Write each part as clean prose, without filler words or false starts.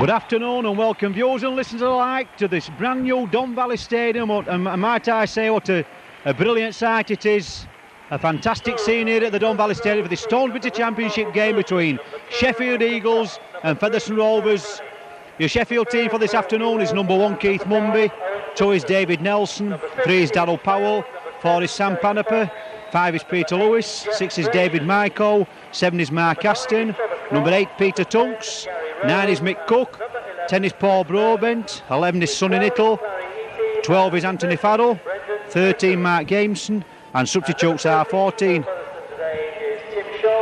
Good afternoon and welcome viewers and listeners alike to this brand new Don Valley Stadium, and might I say what a brilliant sight it is. A fantastic scene here at the Don Valley Stadium for the Stonesbitter Championship game between Sheffield Eagles and Featherstone Rovers. Your Sheffield team for this afternoon is number 1 Keith Mumby, 2 is David Nelson, 3 is Darryl Powell, 4 is Sam Panaper, 5 is Peter Lewis, 6 is David Myko, 7 is Mark Aston, number 8 Peter Tunks, 9 is Mick Cook, 10 is Paul Brobent, 11 is Sonny Nittle, 12 is Anthony Farrell, 13 Mark Gameson, and substitutes are 14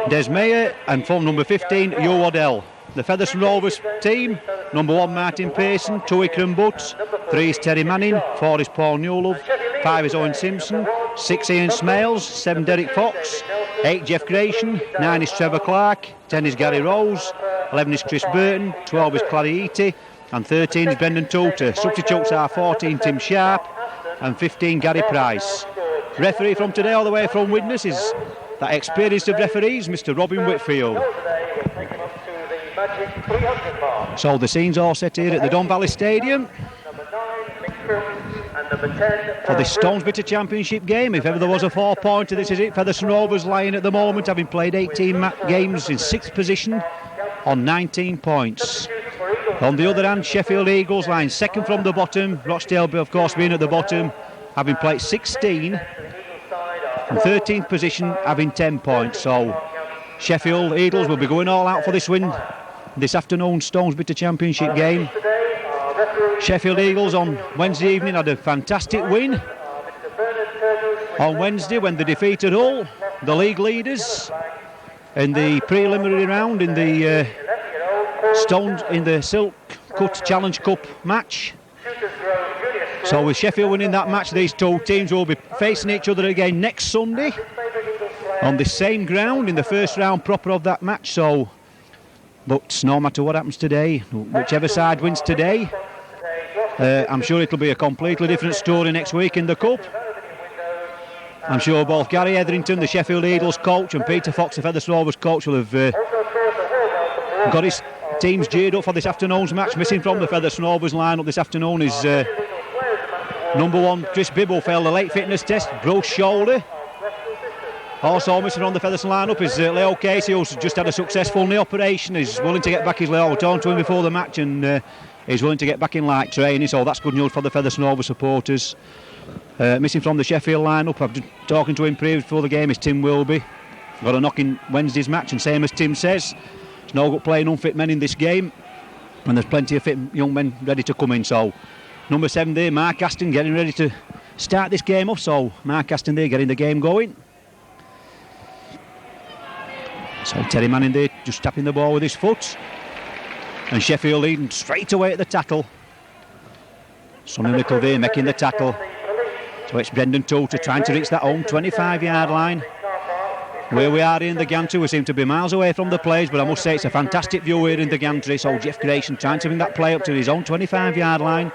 Des Mayer and from number 15 Hugh Waddell. The Featherstone Rovers team, number 1 Martin Pearson, 2 Ikram Butts, 3 is Terry Manning, 4 is Paul Newlove, 5 is Owen Simpson, 6 Ian Smales, 7 Derek Fox, 8 Jeff Grayson, 9 is Trevor Clark, 10 is Gary Rose, 11 is Chris Burton, 12 is Clary Eaty, and 13 is Brendan Toulter. Substitutes are 14 Tim Sharp and 15 Gary Price. Referee from today all the way from Widnes is that experienced of referees, Mr Robin Whitfield. So the scene's all set here at the Don Valley Stadium for the Stonesbitter Championship game. If ever there was a 4-pointer, this is it. Featherstone Rovers lying at the moment, having played 18 games in 6th position on 19 points. On the other hand, Sheffield Eagles lying 2nd from the bottom. Rochdale, of course, being at the bottom, having played 16 and 13th position, having 10 points. So Sheffield Eagles will be going all out for this win this afternoon Stonesbitter Championship game. Sheffield Eagles on Wednesday evening had a fantastic win on Wednesday when they defeated Hull, the league leaders, in the preliminary round in the Silk Cut Challenge Cup match. So with Sheffield winning that match, these two teams will be facing each other again next Sunday on the same ground in the first round proper of that match. So, but no matter what happens today, whichever side wins today, I'm sure it'll be a completely different story next week in the Cup. I'm sure both Gary Etherington, the Sheffield Eagles coach, and Peter Fox, the Featherstone Rovers coach, will have got his teams geared up for this afternoon's match. Missing from the Featherstone Rovers lineup this afternoon is number 1 Chris Bibble, failed a late fitness test, broke shoulder. Also missing from the Featherstone lineup is Leo Casey, who's just had a successful knee operation. He's willing to get back. His Leo talked to him before the match, and he's willing to get back in light training, so that's good news for the Featherstone Rovers supporters. Missing from the Sheffield lineup, I've been talking to him previously before the game, is Tim Wilby. Got a knock in Wednesday's match, and same as Tim says, it's no good playing unfit men in this game, and there's plenty of fit young men ready to come in. So number 7 there, Mark Aston, getting ready to start this game off. So Mark Aston there getting the game going. So Terry Manning there just tapping the ball with his foot, and Sheffield leading straight away at the tackle. Sonny Little there making the tackle. So it's Brendan Toulter trying to reach that home 25-yard line. Where we are in the gantry, we seem to be miles away from the plays, but I must say it's a fantastic view here in the gantry. So Jeff Grayson trying to bring that play up to his own 25-yard line,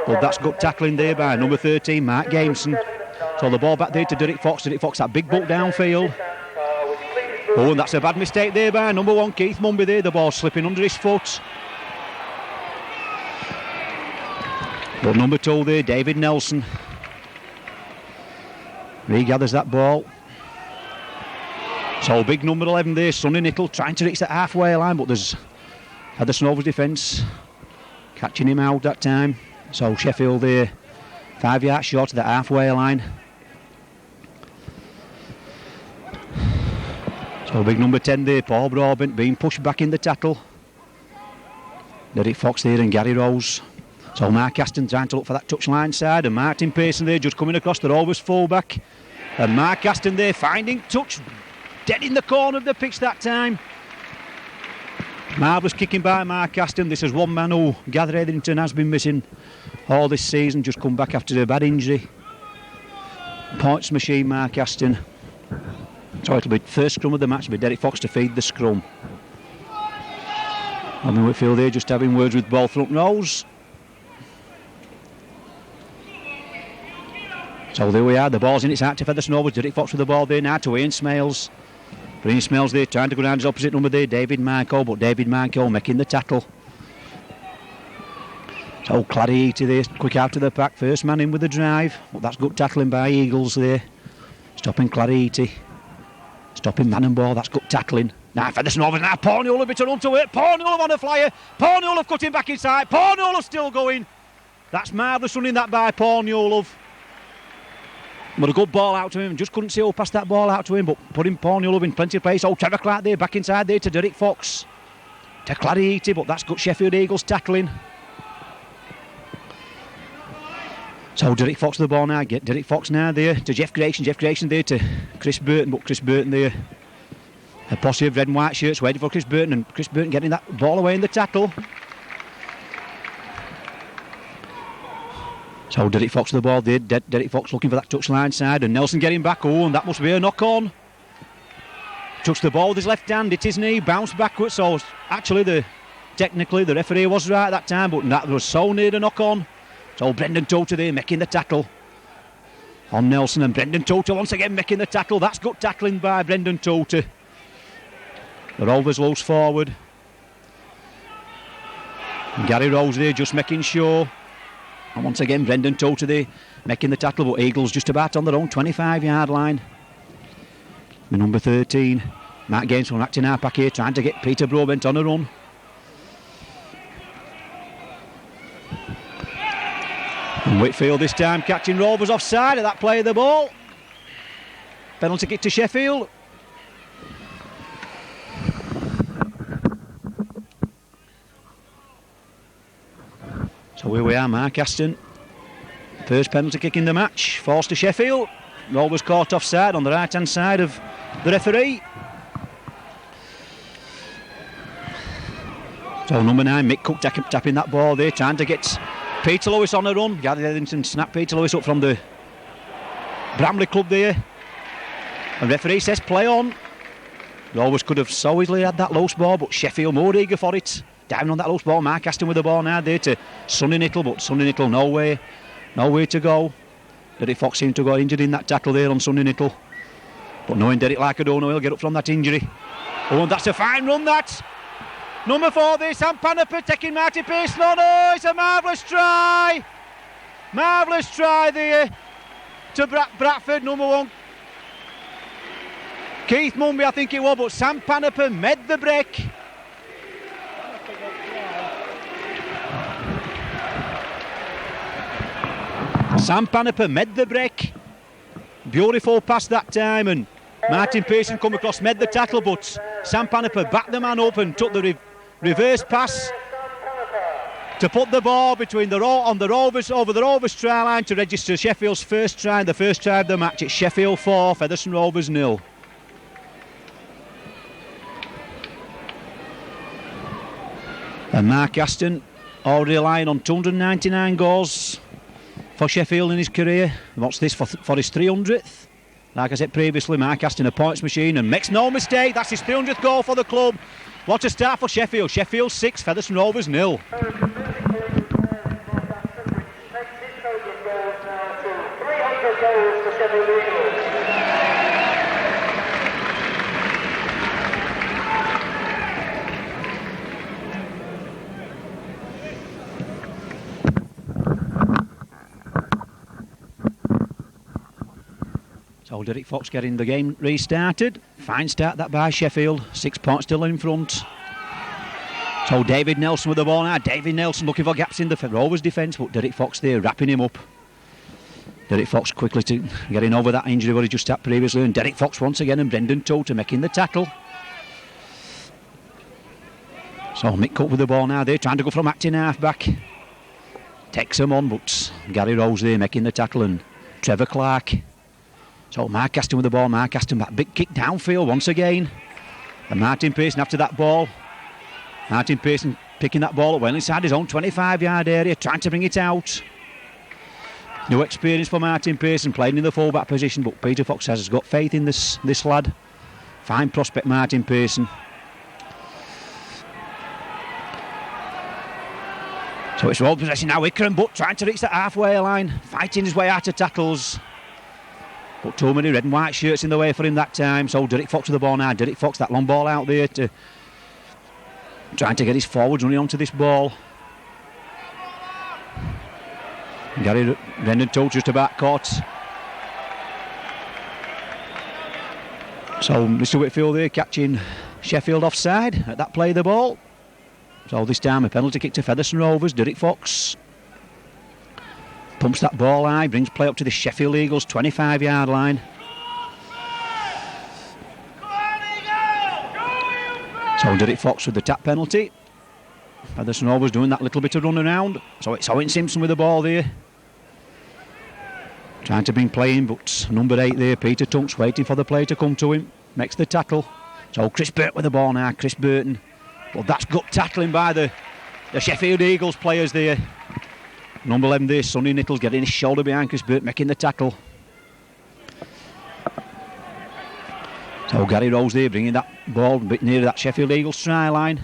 but that's good tackling there by number 13 Mark Gameson. So the ball back there to Derek Fox. Derek Fox, that big book downfield. Oh, and that's a bad mistake there by number 1 Keith Mumby there. The ball slipping under his foot. But number 2 there, David Nelson, regathers that ball. So big number 11 there, Sonny Nittle, trying to reach that halfway line, but there's Featherstone Rovers defence catching him out that time. So Sheffield there, 5 yards short of that halfway line. So big number 10 there, Paul Broadbent, being pushed back in the tackle. Derek Fox there and Gary Rose. So Mark Aston trying to look for that touchline side, and Martin Pearson there just coming across the Rovers fullback. And Mark Aston there finding touch, dead in the corner of the pitch that time. Marvellous kicking by Mark Aston. This is one man who Gary Etherington has been missing all this season, just come back after a bad injury. Points machine, Mark Aston. So it'll be first scrum of the match, it'll be Derek Fox to feed the scrum. Robin Whitfield there just having words with both front rows. So there we are, the ball's in its heart to Featherstone Rovers. Derek Fox with the ball there now to Ian Smales. But Ian Smales there trying to go down his opposite number there, David Myko, but David Myko making the tackle. So Claritti there, quick out to the pack, first man in with the drive, but that's good tackling by Eagles there, stopping Claritti, stopping man and ball, that's good tackling. Now Featherstone over, now Paul Newell a bit onto it, Paul Newell on a flyer, Paul Newell cutting back inside, Paul Newell still going. That's marvellous running that by Paul Newell. But a good ball out to him, just couldn't see who passed that ball out to him, but putting Paul Newell in plenty of place. Oh, Trevor Clark there, back inside there to Derek Fox, to Claritti, but that's good Sheffield Eagles tackling. So Derek Fox to the ball now, get Derek Fox now there to Jeff Grayson there to Chris Burton, but Chris Burton there, a posse of red and white shirts waiting for Chris Burton, and Chris Burton getting that ball away in the tackle. So Derek Fox to the ball there, Derek Fox looking for that touchline side, and Nelson getting back, oh, and that must be a knock on. Touched the ball with his left hand, hit his knee, bounced backwards, so actually technically the referee was right that time, but that was so near the knock on. So Brendan Tota there making the tackle on Nelson, and Brendan Tota once again making the tackle. That's good tackling by Brendan Tota. The Rovers loose forward. And Gary Rose there just making sure. And once again Brendan Tota there making the tackle, but Eagles just about on their own 25-yard line. The number 13, Matt Gaines from acting our pack here, trying to get Peter Brobent on a run. And Whitfield this time catching Rovers offside at that play of the ball. Penalty kick to Sheffield. So here we are, Mark Aston. First penalty kick in the match, forced to Sheffield. Rovers caught offside on the right hand side of the referee. So number 9, Mick Cook tapping that ball there, trying to get Peter Lewis on a run. Gary Eddington snapped Peter Lewis up from the Bramley club there. And referee says play on. Rovers could have so easily had that loose ball, but Sheffield more eager for it. Down on that loose ball, Mark Aston with the ball now there to Sonny Nittle, but Sonny Nittle nowhere to go. Derek Fox seemed to go injured in that tackle there on Sonny Nittle. But knowing Derek like I don't know, he'll get up from that injury. Oh, and that's a fine run, that. Number 4 there, Sam Panapa taking Martin Pearson on. Oh, it's a marvellous try. Marvellous try there to Bradford, number 1. Keith Mumby, I think it was, but Sam Panapa made the break. Sam Panapa made the break. Beautiful pass that time, and Martin Pearson come across, made the tackle, but Sam Panapa backed the man up and took the reverse pass to put the ball between the Rovers over the Rovers try line to register Sheffield's first try, the first try of the match. It's Sheffield 4, Featherstone Rovers 0. And Mark Aston already relying on 299 goals for Sheffield in his career. What's this for his 300th? Like I said previously, Mark Aston a points machine and makes no mistake, that's his 300th goal for the club. What a start for Sheffield. Sheffield 6, Featherstone Rovers 0. So Derek Fox getting the game restarted. Fine start that by Sheffield. 6 points still in front. So David Nelson with the ball now. David Nelson looking for gaps in the Rovers defence, but Derek Fox there wrapping him up. Derek Fox quickly to getting over that injury what he just had previously, and Derek Fox once again and Brendan Tota making the tackle. So Mick Cook with the ball now there, trying to go from acting half back. Takes him on, but Gary Rose there making the tackle, and Trevor Clark. So Mark Aston with the ball, Mark Aston back, big kick downfield once again. And Martin Pearson after that ball. Martin Pearson picking that ball up well inside his own 25-yard area, trying to bring it out. New experience for Martin Pearson, playing in the full-back position, but Peter Fox has got faith in this lad. Fine prospect, Martin Pearson. So it's roll possession now, Ikram, but trying to reach that halfway line, fighting his way out of tackles. But too many red and white shirts in the way for him that time. So Derek Fox with the ball now. Derek Fox, that long ball out there to trying to get his forwards running onto this ball. Brendan Tote just about caught. So Mr Whitfield there catching Sheffield offside at that play of the ball. So this time a penalty kick to Featherstone Rovers. Derek Fox pumps that ball high, brings play up to the Sheffield Eagles 25-yard line. So Derek Fox with the tap penalty. Featherstone Rovers doing that little bit of run around. So it's Owen Simpson with the ball there. Trying to bring play in, but number 8 there, Peter Tunks, waiting for the play to come to him. Makes the tackle. So Chris Burton with the ball now, Chris Burton. But that's good tackling by the Sheffield Eagles players there. Number 11 there, Sonny Nichols getting his shoulder behind Chris Burton, making the tackle. So Gary Rose there, bringing that ball a bit nearer that Sheffield Eagles try line.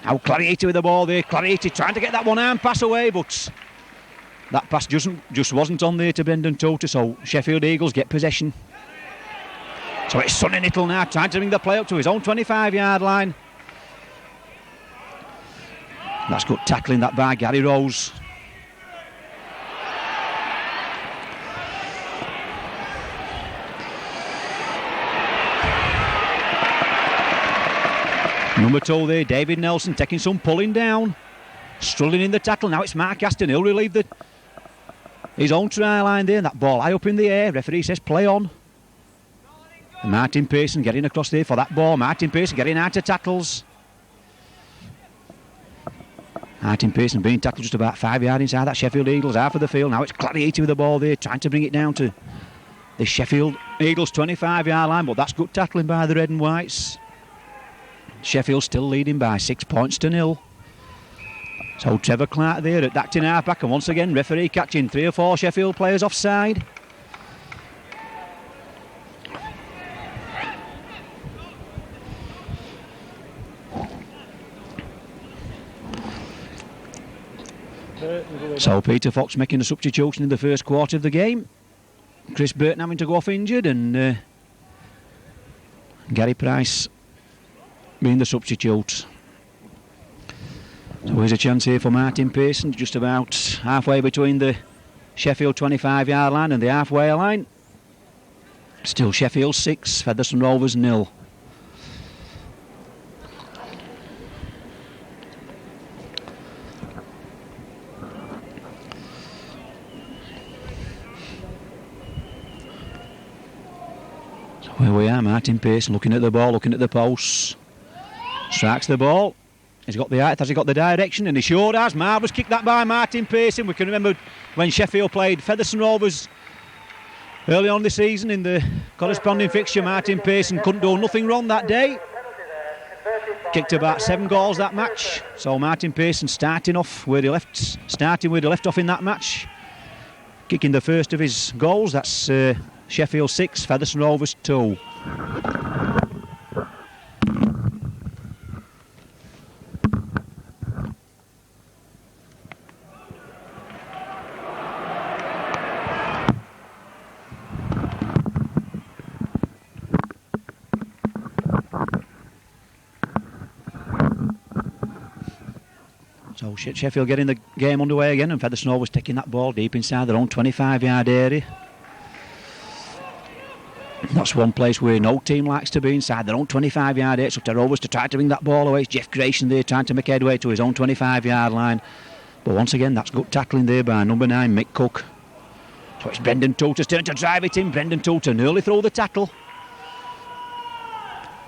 Now Clarieti with the ball there, Clarieti trying to get that one arm pass away, but that pass just wasn't on there to Brendan Tote, so Sheffield Eagles get possession. So it's Sonny Nittle now trying to bring the play up to his own 25-yard line. That's good tackling that by Gary Rose. Number 2 there, David Nelson taking some pulling down. Struggling in the tackle. Now it's Mark Aston. He'll relieve his own try line there. And that ball high up in the air. Referee says play on. And Martin Pearson getting across there for that ball. Martin Pearson getting out of tackles. Martin Pearson being tackled just about 5 yards inside that Sheffield Eagles half of the field. Now it's Clarieti with the ball there, trying to bring it down to the Sheffield Eagles 25-yard line. But that's good tackling by the Red and Whites. Sheffield still leading by 6 points to 0. So Trevor Clark there at acting half-back, and once again referee catching 3 or 4 Sheffield players offside. So Peter Fox making a substitution in the first quarter of the game. Chris Burton having to go off injured, and Gary Price being the substitute. So here's a chance here for Martin Pearson, just about halfway between the Sheffield 25-yard line and the halfway line. Still Sheffield 6, Featherstone Rovers 0. So here we are, Martin Pearson looking at the ball, looking at the posts. Strikes the ball. He's got the height, has he got the direction? And he sure has. Marvellous kick that by Martin Pearson. We can remember when Sheffield played Featherstone Rovers early on this season in the corresponding fixture. Martin Pearson couldn't do nothing wrong that day. Kicked about 7 goals that match. So Martin Pearson starting where he left off in that match. Kicking the first of his goals. That's Sheffield 6, Featherstone Rovers 2. So Sheffield getting the game underway again, and Featherstone was taking that ball deep inside their own 25-yard area. That's one place where no team likes to be, inside their own 25-yard area. So to Rovers to try to bring that ball away. It's Jeff Grayson there trying to make headway to his own 25-yard line. But once again, that's good tackling there by number 9, Mick Cook. So it's Brendan Tote's turn to drive it in. Brendan Tote nearly through the tackle.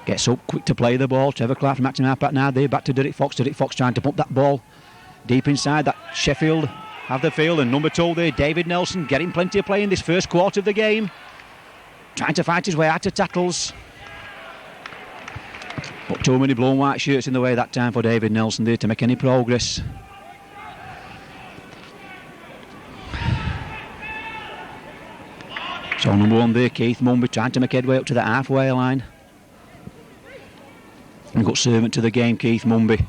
Gets up quick to play the ball. Trevor Clark from acting half-back now there. Back to Derek Fox. Derek Fox trying to pump that ball deep inside that Sheffield have the field. And number 2 there, David Nelson, getting plenty of play in this first quarter of the game. Trying to fight his way out of tackles. But too many blue and white shirts in the way that time for David Nelson there to make any progress. So number 1 there, Keith Mumby, trying to make headway up to the halfway line. And got servant to the game, Keith Mumby.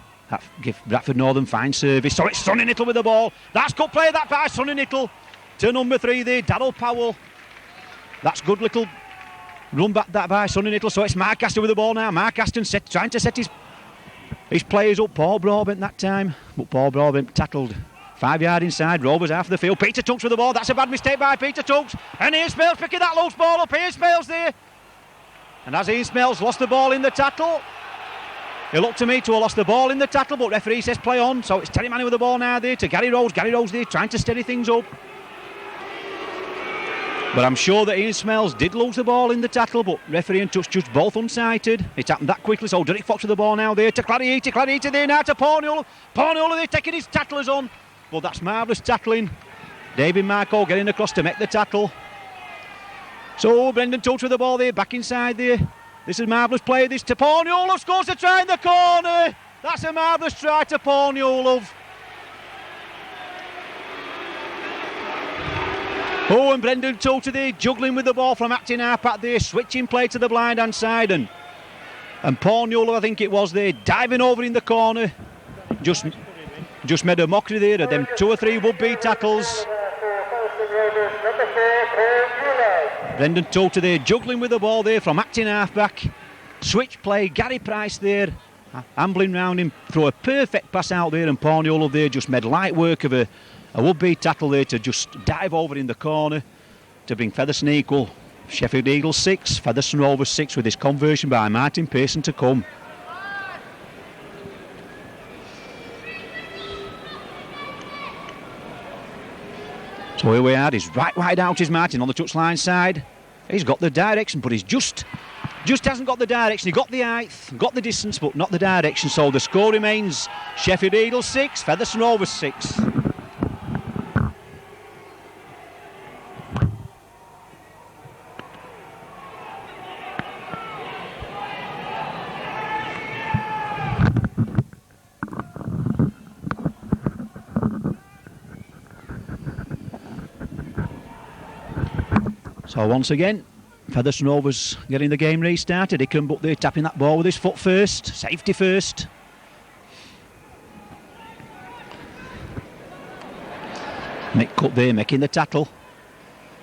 Give Bradford Northern fine service. So it's Sonny Nittle with the ball. That's good play that by Sonny Nittle to number 3 there, Darryl Powell. That's good little run back that by Sonny Nittle. So it's Mark Aston with the ball now. Mark Aston trying to set his players up. Paul Broadbent that time, but Paul Broadbent tackled 5 yard inside, Rovers half of the field. Peter Tunks with the ball. That's a bad mistake by Peter Tunks. And Ian Smales picking that loose ball up. Ian Smales there. And as Ian Smales lost the ball in the tackle, it looked to me to have lost the ball in the tackle, but referee says play on. So it's Terry Manning with the ball now there to Gary Rose. Gary Rose there trying to steady things up. But I'm sure that Ian Smales did lose the ball in the tackle, but referee and touch judge both unsighted. It happened that quickly, so Derek Fox with the ball now there to Clarieti. Clarieti there now to Porniola. Porniola there taking his tacklers on. Well, that's marvellous tackling. David Marco getting across to make the tackle. So Brendan Touch with the ball there, back inside there. This is marvellous play, this to Porniola. Scores a try in the corner. That's a marvellous try to Porniola. Oh, and Brendan Touch there juggling with the ball from acting half-back there, switching play to the blind-hand side. And Porniola, I think it was there, diving over in the corner. Just made a mockery there of them 2 or 3 would-be tackles. Brendan Touch there juggling with the ball there from acting half-back. Switch play, Gary Price there, ambling round him, throw a perfect pass out there, and Porniola there just made light work of a would-be tackle there to just dive over in the corner to bring Featherstone equal. Sheffield Eagles 6, Featherstone Rovers 6 with this conversion by Martin Pearson to come. So here we are, he's right wide out is Martin on the touchline side. He's got the direction, but he's just hasn't got the direction. He got the height, got the distance, but not the direction. So the score remains Sheffield Eagles 6, Featherstone Rovers 6. So once again, Featherstone Rovers getting the game restarted. Ickenbuck there tapping that ball with his foot first, safety first. Mick Cutt there making the tackle.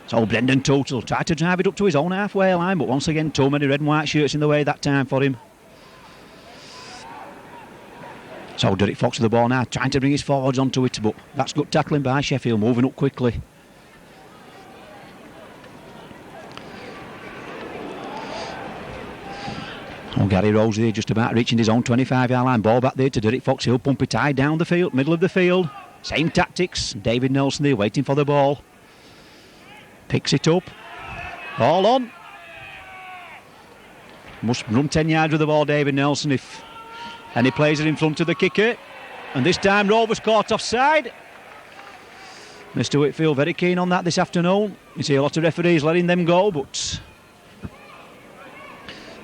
So Brendan Touch will try to drive it up to his own halfway line, but once again too many red and white shirts in the way that time for him. So Derek Fox with the ball now, trying to bring his forwards onto it, but that's good tackling by Sheffield, moving up quickly. Oh, Gary Rose there just about reaching his own 25-yard line. Ball back there to Derek Fox. He'll pump it high down the field, middle of the field. Same tactics. David Nelson there waiting for the ball. Picks it up. All on. Must run 10 yards with the ball, David Nelson, and he plays it in front of the kicker. And this time Rovers caught offside. Mr Whitfield very keen on that this afternoon. You see a lot of referees letting them go, but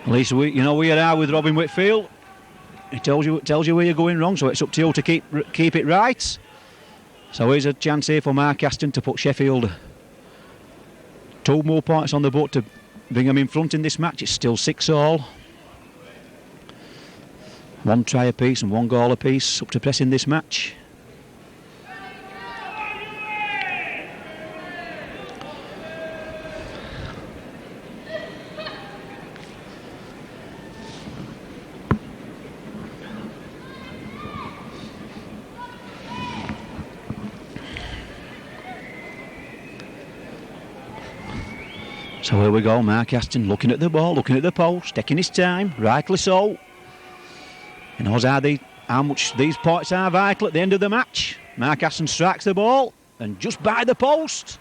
at least we are with Robin Whitfield. He tells you where you're going wrong, so it's up to you to keep it right. So here's a chance here for Mark Aston to put Sheffield 2 more points on the board to bring them in front in this match. It's still 6-all. 1 try apiece and 1 goal apiece up to press in this match. So here we go, Mark Aston looking at the ball, looking at the post, taking his time, rightly so. He knows how much these points are vital at the end of the match. Mark Aston strikes the ball, and just by the post.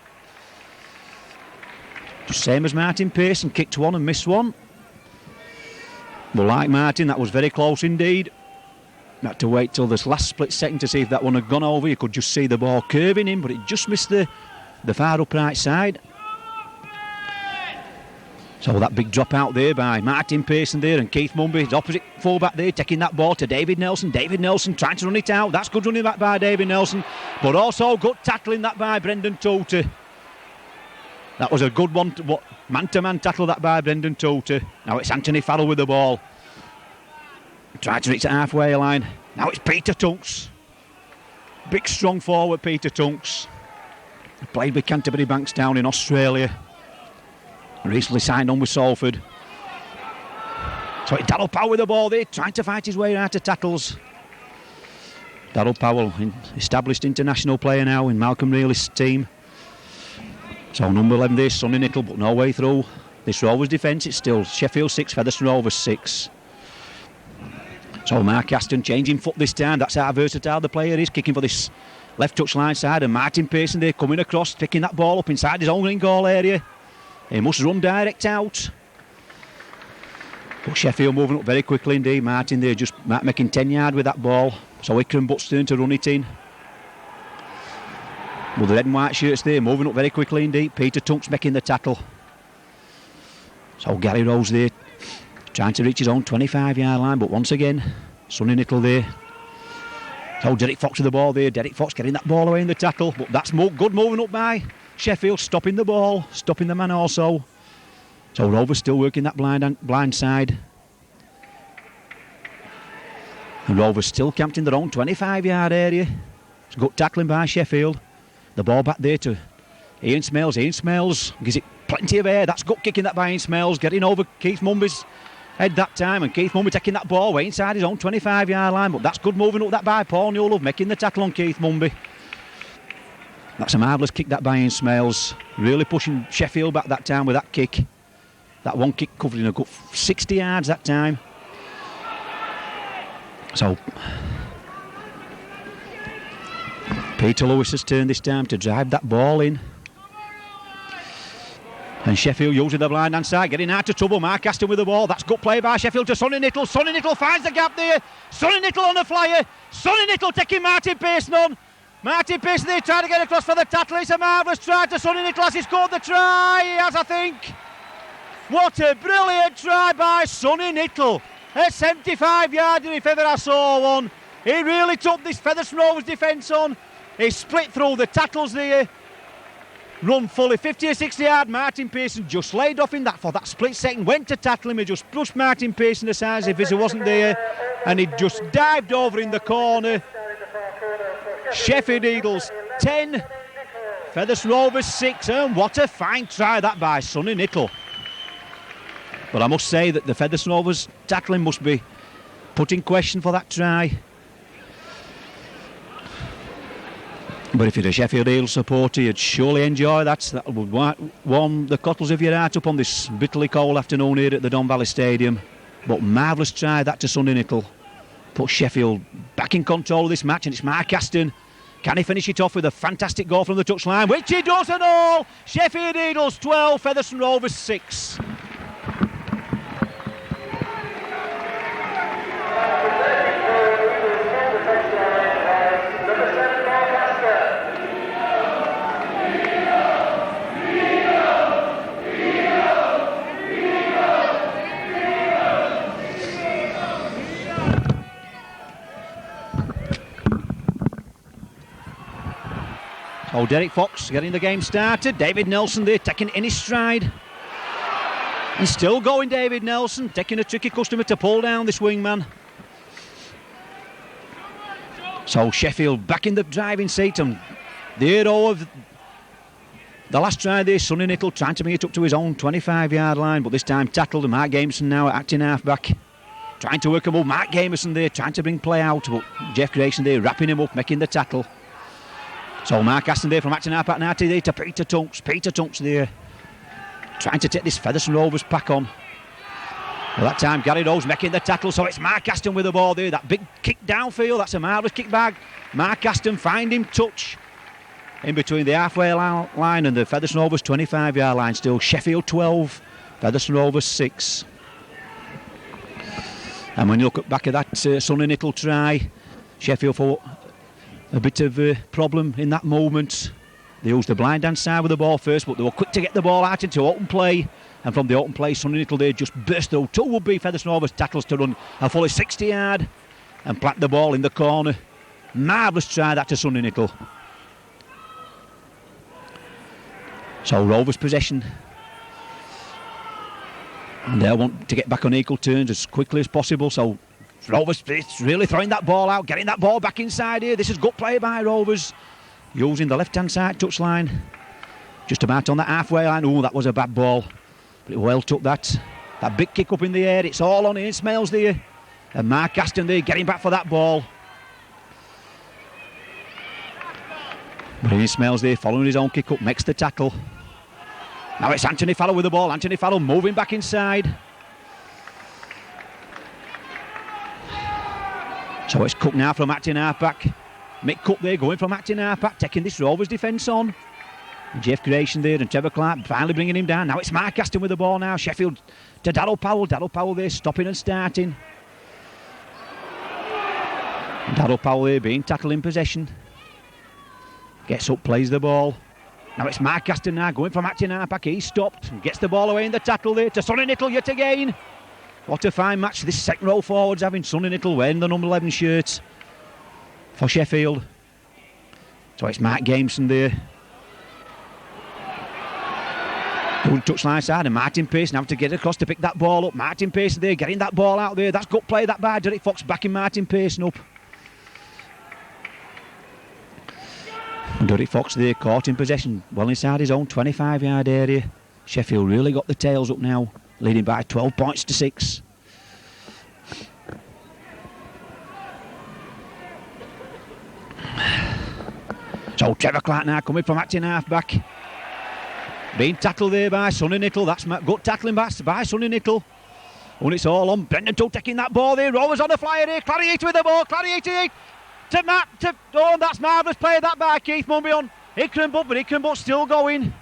Just same as Martin Pearson, kicked one and missed one. But like Martin, that was very close indeed. Had to wait till this last split second to see if that one had gone over. You could just see the ball curving in, but it just missed the far upright side. So that big drop out there by Martin Pearson there, and Keith Mumby, his opposite fullback there, taking that ball to David Nelson. David Nelson trying to run it out. That's good running back by David Nelson, but also good tackling that by Brendan Touch. That was a good one, man-to-man tackle that by Brendan Touch. Now it's Anthony Farrell with the ball. Tried to reach the halfway line. Now it's Peter Tunks. Big strong forward Peter Tunks. Played with Canterbury Bankstown in Australia. Recently signed on with Salford. So it's Darryl Power with the ball there, trying to fight his way out of tackles. Darryl Powell, established international player now in Malcolm Reilly's team. So number 11 there, Sonny Little, but no way through. This Rovers defence, it's still Sheffield 6, Featherstone Rovers 6. So Mark Aston changing foot this time. That's how versatile the player is, kicking for this left touchline side. And Martin Pearson there coming across, picking that ball up inside his own goal area. He must run direct out. But Sheffield moving up very quickly indeed. Martin there just making 10 yard with that ball. So Ikram Buxton to run it in. Well, the red and white shirts there moving up very quickly indeed. Peter Tunks making the tackle. So Gary Rose there trying to reach his own 25 yard line, but once again Sonny Little there. So Derek Fox with the ball there. Derek Fox getting that ball away in the tackle, but that's good moving up by Sheffield, stopping the ball, stopping the man also. So Rovers still working that blind side. And Rovers still camped in their own 25 yard area. It's good tackling by Sheffield. The ball back there to Ian Smales. Ian Smales gives it plenty of air. That's good kicking that by Ian Smales, getting over Keith Mumby's head that time, and Keith Mumby taking that ball way inside his own 25 yard line, but that's good moving up that by Paul Newlove, making the tackle on Keith Mumby. That's a marvellous kick that by Ian Smales, really pushing Sheffield back that time with that kick. That one kick covering a good 60 yards that time. So Peter Lewis has turned this time to drive that ball in. And Sheffield using the blind hand side, getting out of trouble. Mark Aston with the ball. That's good play by Sheffield to Sonny Little. Sonny Little finds the gap there. Sonny Little on the flyer. Sonny Little taking Martin Pearson on. Martin Pearson there trying to get across for the tackle. It's a marvellous try to Sonny Little. Has he scored the try? He has, I think. What a brilliant try by Sonny Little. A 75 yarder if ever I saw one. He really took this Featherstone Rovers defence on. He split through the tackles there. Run fully 50 or 60 yard. Martin Pearson just laid off in that for that split second, went to tackle him. He just pushed Martin Pearson aside as if he wasn't there, and he just dived over in the corner. Sheffield Eagles 10, Featherstone Rovers 6, and what a fine try that by Sonny Little. But I must say that the Featherstone Rovers tackling must be put in question for that try. But if you're a Sheffield Eagles supporter, you'd surely enjoy that. That would warm the cockles of your heart up on this bitterly cold afternoon here at the Don Valley Stadium. But marvellous try that to Sonny Little. Put Sheffield back in control of this match, and it's Mark Aston. Can he finish it off with a fantastic goal from the touchline? Which he does and all. Sheffield Eagles 12, Featherstone Rovers 6. Oh, Derek Fox getting the game started. David Nelson there taking it in his stride. And still going, David Nelson, taking a tricky customer to pull down this wingman. So Sheffield back in the driving seat, and the hero of the last try there, Sonny Little, trying to bring it up to his own 25 yard line, but this time tackled, and Mark Gamerson now acting half back. Trying to work him up. Mark Gamerson there trying to bring play out, but Jeff Grayson there wrapping him up, making the tackle. So Mark Aston there from acting half back now there to Peter Tunks. Peter Tunks there trying to take this Featherstone Rovers pack on. Well, that time Gary Rose making the tackle, so it's Mark Aston with the ball there. That big kick downfield, that's a marvellous kick back. Mark Aston finding touch in between the halfway line and the Featherstone Rovers 25 yard line still. Sheffield 12, Featherstone Rovers 6. And when you look back at that Sonny Little try, Sheffield for a bit of a problem in that moment. They used the blind hand side with the ball first, but they were quick to get the ball out into open play. And from the open play, Sonny Little there just burst through two would-be Featherstone Rovers tackles to run a fully 60 yard and plant the ball in the corner. Marvellous try that to Sonny Little. So Rovers possession. And they want to get back on equal terms as quickly as possible. So Rovers really throwing that ball out, getting that ball back inside here. This is good play by Rovers. Using the left-hand side touchline. Just about on that halfway line. Oh, that was a bad ball. But it well took that. That big kick up in the air. It's all on Ian Smales there. And Mark Aston there getting back for that ball. But Ian Smales there following his own kick up, makes the tackle. Now it's Anthony Farrell with the ball. Anthony Farrell moving back inside. So it's Cook now from acting half-back. Mick Cook there going from acting half-back, taking this Rovers defence on. And Jeff Creation there and Trevor Clark finally bringing him down. Now it's Mark Aston with the ball now. Sheffield to Darryl Powell. Darryl Powell there stopping and starting. Darryl Powell there being tackled in possession. Gets up, plays the ball. Now it's Mark Aston now going from acting half-back. He stopped and gets the ball away in the tackle there to Sonny Little yet again. What a fine match this second row forwards having. Sonny Little wearing the number 11 shirt for Sheffield. So it's Mark Gameson there. Going touchline side and Martin Pace now to get across to pick that ball up. Martin Pace there getting that ball out there. That's good play that by Derek Fox, backing Martin Pace up. And Derek Fox there caught in possession well inside his own 25-yard area. Sheffield really got the tails up now, leading by 12 points to 6. So Trevor Clark now coming from acting half-back. Being tackled there by Sonny Little. That's good tackling by Sonny Little. And it's all on Brendan Tull taking that ball there. Rovers on the flyer here. Clariete with the ball. Clariete to Matt. Oh, that's marvellous play that by Keith Mumby on Ikram, but Ikram still going.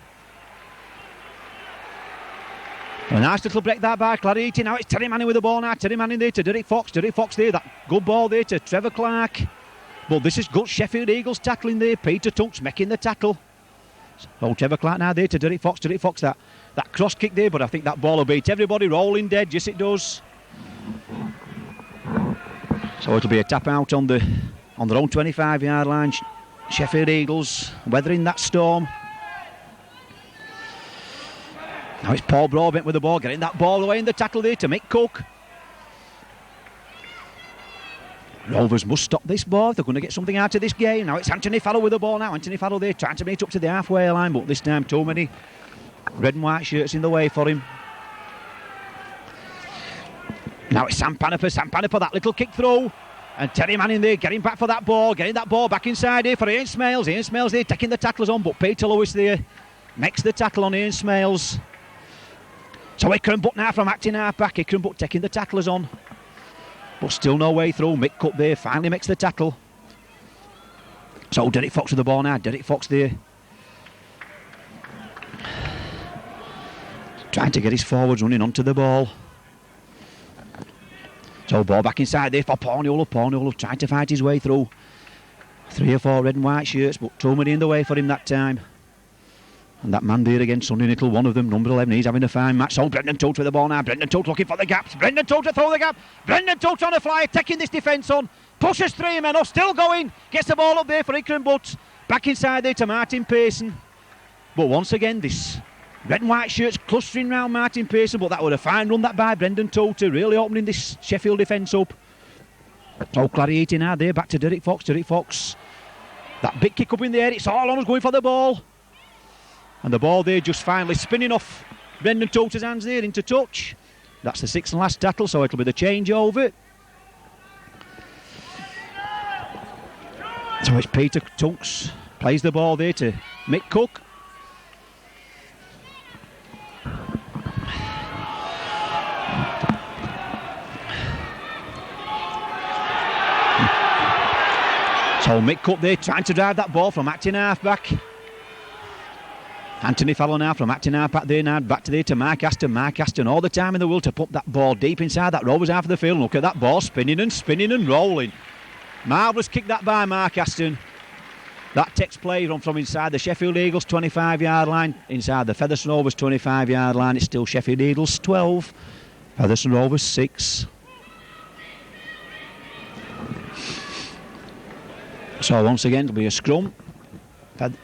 A nice little break that by Clariete. Now it's Terry Manning with the ball now. Terry Manning there to Derek Fox. Derek Fox there. That good ball there to Trevor Clark. But this is good Sheffield Eagles tackling there. Peter Tunks making the tackle. So Trevor Clark now there to Derek Fox. Derek Fox that cross kick there, but I think that ball will beat everybody rolling dead. Yes, it does. So it'll be a tap out on their own 25-yard line. Sheffield Eagles weathering that storm. Now it's Paul Broadbent with the ball, getting that ball away in the tackle there to Mick Cook. Rovers must stop this ball if they're going to get something out of this game. Now it's Anthony Farrell with the ball now. Anthony Farrell there trying to meet up to the halfway line, but this time too many red and white shirts in the way for him. Now it's Sam Paniper. Sam Paniper, that little kick through. And Terry Manning there getting back for that ball, getting that ball back inside here for Ian Smales. Ian Smales there taking the tacklers on, but Peter Lewis there makes the tackle on Ian Smales. So Ikram Butt now from acting half-back. Ikram Butt taking the tacklers on. But still no way through. Mick Cup there finally makes the tackle. So Derek Fox with the ball now. Derek Fox there. Trying to get his forwards running onto the ball. So ball back inside there for Porniolo. Porniolo trying to fight his way through. 3 or 4 red and white shirts, but too many in the way for him that time. And that man there again, Sonny Little, one of them, number 11, he's having a fine match. So Brendan Tote with the ball now. Brendan Tote looking for the gaps. Brendan Tote to throw the gap. Brendan Tote on a flyer, taking this defence on. Pushes 3 men off, still going. Gets the ball up there for Ikram Butts. Back inside there to Martin Pearson. But once again, this red and white shirts clustering round Martin Pearson. But that was a fine run that by Brendan Tote, really opening this Sheffield defence up. So Clariete now there, back to Derek Fox. Derek Fox. That big kick up in the air, it's all on us going for the ball. And the ball there just finally spinning off Brendan Tote's hands there into touch. That's the 6th and last tackle, so it'll be the changeover. So it's Peter Tunks, plays the ball there to Mick Cook. So Mick Cook there trying to drive that ball from acting half-back. Anthony Farrell now from acting half-back there now, back to there to Mark Aston. Mark Aston all the time in the world to put that ball deep inside that Rovers half of the field. Look at that ball spinning and rolling. Marvellous kick that by Mark Aston. That takes play from inside the Sheffield Eagles 25-yard line, inside the Featherstone Rovers 25-yard line. It's still Sheffield Eagles 12, Featherstone Rovers 6. So once again it'll be a scrum.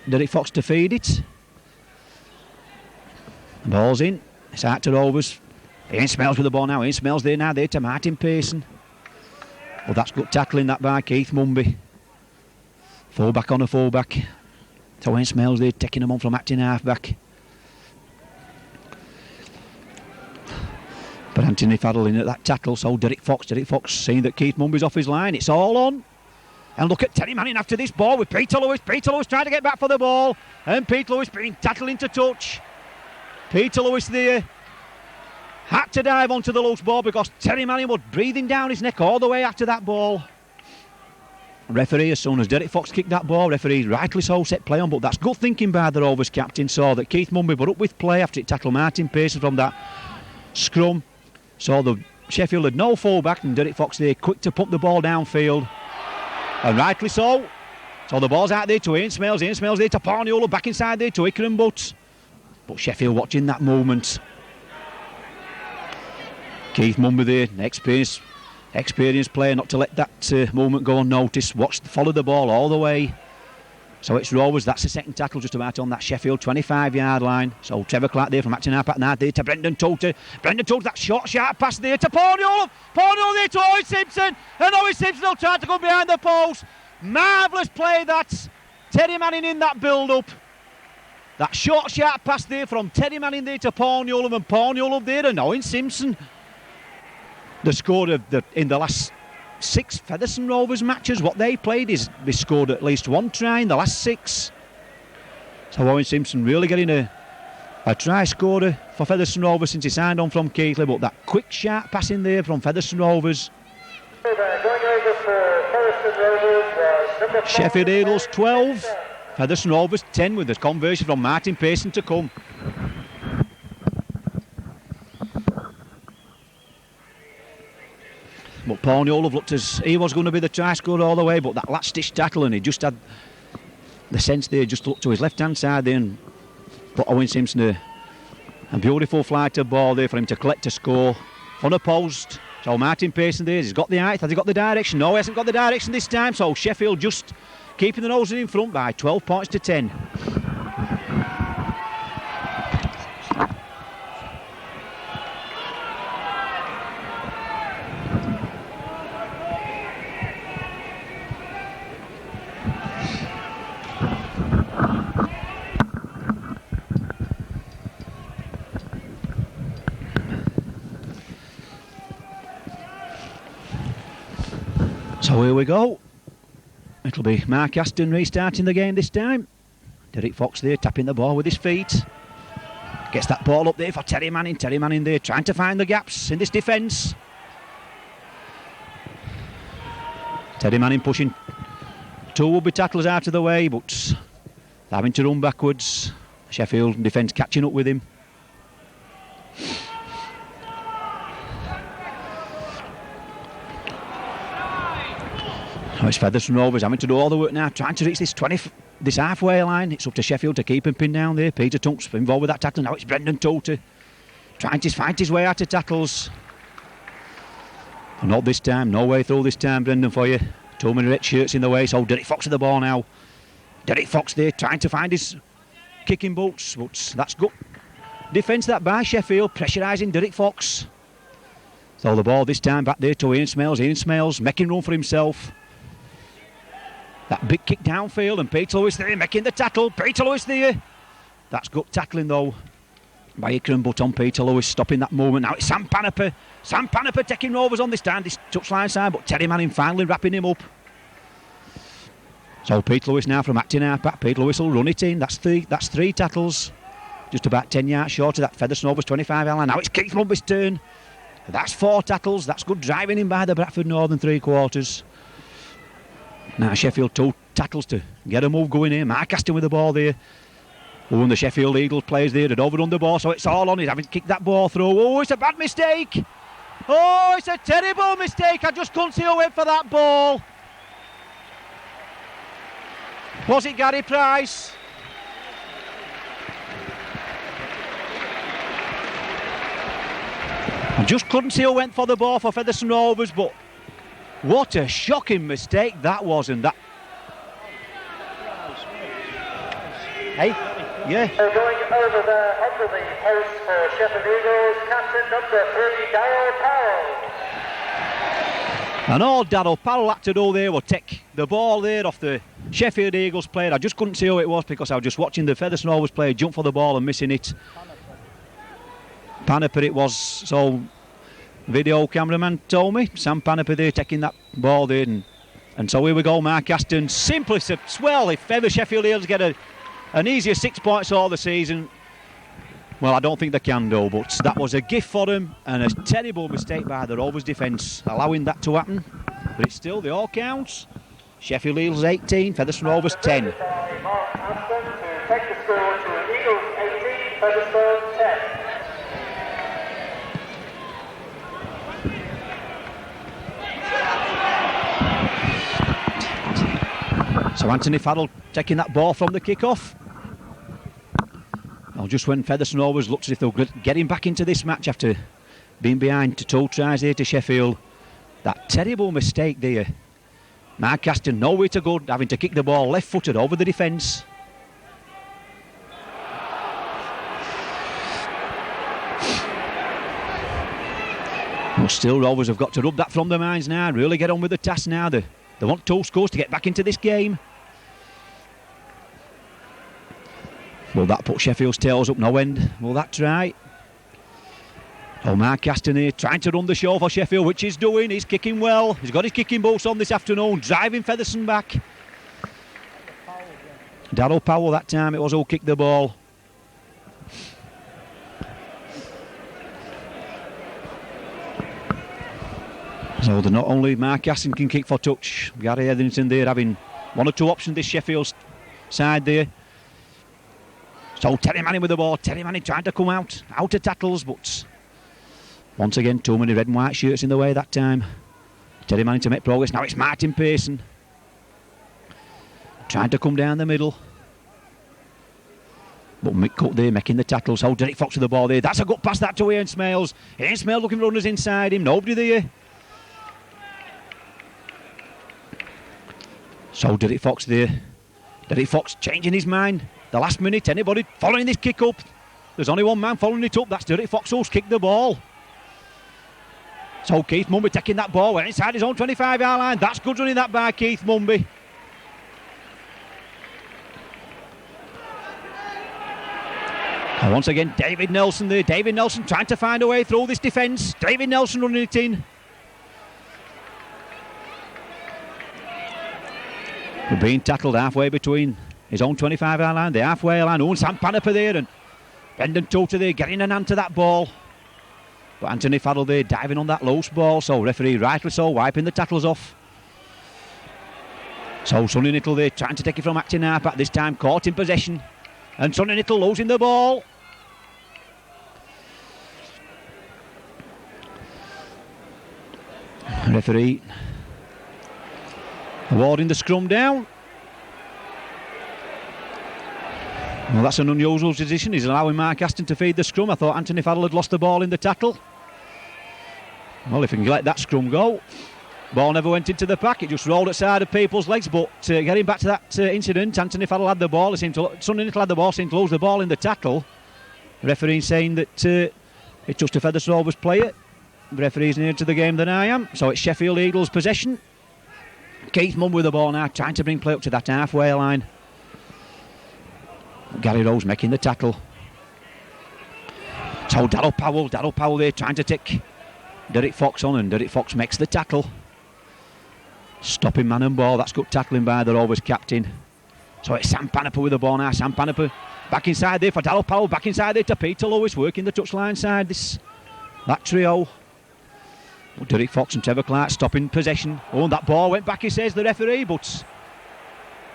Derek Fox to feed it. Ball's in. It's out to Rovers. Ian Smales with the ball now. Ian Smales there to Martin Pearson. Well, that's good tackling that by Keith Mumby. Fullback on a fullback. So Ian Smales there taking them on from acting halfback. But Anthony Farrell in at that tackle. So Derek Fox seeing that Keith Mumby's off his line. It's all on. And look at Terry Manning after this ball with Peter Lewis. Peter Lewis trying to get back for the ball. And Peter Lewis being tackled into touch. Peter Lewis there had to dive onto the loose ball because Terry Manning was breathing down his neck all the way after that ball. Referee, as soon as Derek Fox kicked that ball, referee rightly so set play on, but that's good thinking by the Rovers captain. Saw that Keith Mumby were up with play after it tackled Martin Pearson from that scrum. Saw the Sheffield had no full-back and Derek Fox there quick to pump the ball downfield. And rightly so. So the ball's out there to Ian Smales. Ian Smales there to Parniola, back inside there to Ickenham But Sheffield watching that moment. Keith Mumby there, experienced player, not to let that moment go unnoticed. Follow the ball all the way. So it's Rovers. That's the second tackle just about on that Sheffield 25-yard line. So Trevor Clark there from Acton Harpat now there to Brendan Toulter. Brendan Toulter, that short, sharp pass there to Parniola. Parniola there to Owen Simpson. And Owen Simpson will try to go behind the post. Marvellous play that. Terry Manning in that build-up. That short, sharp pass there from Terry Manning there to Parniola, and Parniola there and Owen Simpson. The score in the last 6 Featherstone Rovers matches, what they played is they scored at least 1 try in the last 6. So Owen Simpson really getting a try scorer for Featherstone Rovers since he signed on from Keighley, but that quick sharp pass in there from Featherstone Rovers. Sheffield Eagles 12, Featherstone Rovers 10 with the conversion from Martin Pearson to come. But Parniola looked as he was going to be the try scorer all the way, but that last-ditch tackle, and he just had the sense there, just looked to his left-hand side there and put Owen Simpson a beautiful flight of ball there for him to collect a score on a post. So Martin Pearson there, he's got the height, has he got the direction? No, he hasn't got the direction this time, so Sheffield just keeping the nose in front by 12 points to 10. So here we go. It'll be Mark Aston restarting the game this time. Derek Fox there tapping the ball with his feet. Gets that ball up there for Terry Manning. Terry Manning there trying to find the gaps in this defence. Terry Manning pushing 2 would-be tacklers out of the way, but having to run backwards. Sheffield defence catching up with him. It's Featherstone Rovers having to do all the work now, trying to reach this halfway line. It's up to Sheffield to keep him pinned down there. Peter Tunk's involved with that tackle. Now it's Brendan Toulter trying to fight his way out of tackles. But not this time, no way through this time, Brendan, for you. Too many red shirts in the way, so Derek Fox with the ball now. Derek Fox there trying to find his kicking boots, but that's good defence that by Sheffield, pressurising Derek Fox. So the ball this time back there to Ian Smales. Ian Smales making room for himself. That big kick downfield and Peter Lewis there making the tackle. Peter Lewis there. That's good tackling though by Ickenham But on Peter Lewis, stopping that movement. Now it's Sam Panaper. Sam Panaper taking Rovers on this time, this touchline side, but Terry Manning finally wrapping him up. So Peter Lewis now from Acton Harpat. Peter Lewis will run it in. That's 3 tackles. Just about 10 yards short of that Featherstone Rovers 25-yard line. Now it's Keith Mumby's turn. That's 4 tackles. That's good driving in by the Bradford Northern 3/4. Now Sheffield 2 tackles to get a move going here. Mark Aston with the ball there. Oh, and the Sheffield Eagles players there had overrun the ball, so it's all on. He's having to kick that ball through. Oh, it's a bad mistake. Oh, it's a terrible mistake. I just couldn't see who went for that ball. Was it Gary Price? I just couldn't see who went for the ball for Featherstone Rovers, but what a shocking mistake that was, and that. Hey, yeah. Going over there under the post for Sheffield Eagles, captain number 3, Darryl Powell. And all Darryl Powell had to do there was take the ball there off the Sheffield Eagles player. I just couldn't see who it was because I was just watching the Featherstone Rovers player jump for the ball and missing it. Panaper it was, so video cameraman told me. Sam Panaper there taking that ball there and And so here we go, Mark Aston. Simply, well, if ever Sheffield Eagles get an easier 6 points all the season, well, I don't think they can do, but that was a gift for them and a terrible mistake by the Rovers defence, allowing that to happen. But it's still, the all counts. Sheffield Eagles 18, Featherstone Rovers 10. Mark Aston to take the score to Eagles 18, Featherstone 10. So Anthony Farrell taking that ball from the kick-off. Well, just when Featherstone Rovers looked as if they were getting back into this match after being behind to 2 tries here to Sheffield. That terrible mistake there. Mark Aston nowhere to go, having to kick the ball left-footed over the defence. But still, Rovers have got to rub that from their minds now, really get on with the task now. They want 2 scores to get back into this game. Will that put Sheffield's tails up no end? Will that try? Oh, Mark Aston here trying to run the show for Sheffield, which he's doing. He's kicking well. He's got his kicking boots on this afternoon, driving Featherstone back. Darryl Powell that time, it was who kicked the ball. So not only Mark Aston can kick for touch, Gary Etherington there having 1 or 2 options this Sheffield side there. So Terry Manning with the ball, Terry Manning trying to come out of tackles, but once again too many red and white shirts in the way that time. Terry Manning to make progress, now it's Martin Pearson trying to come down the middle. But Mick Cook there making the tackles. So Derek Fox with the ball there, that's a good pass that to Ian Smales. Ian Smales looking for runners inside him, nobody there. So Derek Fox there. Derek Fox changing his mind. The last minute, anybody following this kick up? There's only one man following it up. That's Derek Fox who's kicked the ball. So Keith Mumby taking that ball. We're inside his own 25-yard line. That's good running that by Keith Mumby. And once again, David Nelson there. David Nelson trying to find a way through this defence. David Nelson running it in. We're being tackled halfway between his own 25-yard line, the halfway line. Oh, and Sam Paniper there, and Brendan Tota there getting an hand to that ball. But Anthony Farrell there diving on that loose ball, so referee rightly so wiping the tackles off. So Sonny Little there trying to take it from Acton Harp, at this time caught in possession, and Sonny Little losing the ball. Referee awarding the scrum down. Well, that's an unusual decision. He's allowing Mark Aston to feed the scrum. I thought Anthony Farrell had lost the ball in the tackle. Well, if he can let that scrum go. Ball never went into the pack. It just rolled outside of people's legs. But getting back to that incident, Anthony Farrell had the ball. Sonny Little had the ball, seemed to lose the ball in the tackle. The referee saying that it's just a Featherstone Rovers player. The referee's nearer to the game than I am. So it's Sheffield Eagles possession. Keith Munn with the ball now, trying to bring play up to that halfway line. Gary Rose making the tackle. So Darryl Powell there trying to take Derek Fox on, and Derek Fox makes the tackle. Stopping man and ball, that's good tackling by the Rovers captain. So it's Sam Paniper with the ball now. Sam Paniper back inside there for Darryl Powell, back inside there to Peter Lewis, working the touchline side. That trio. Derek Fox and Trevor Clark stopping possession. Oh, and that ball went back, he says, the referee, but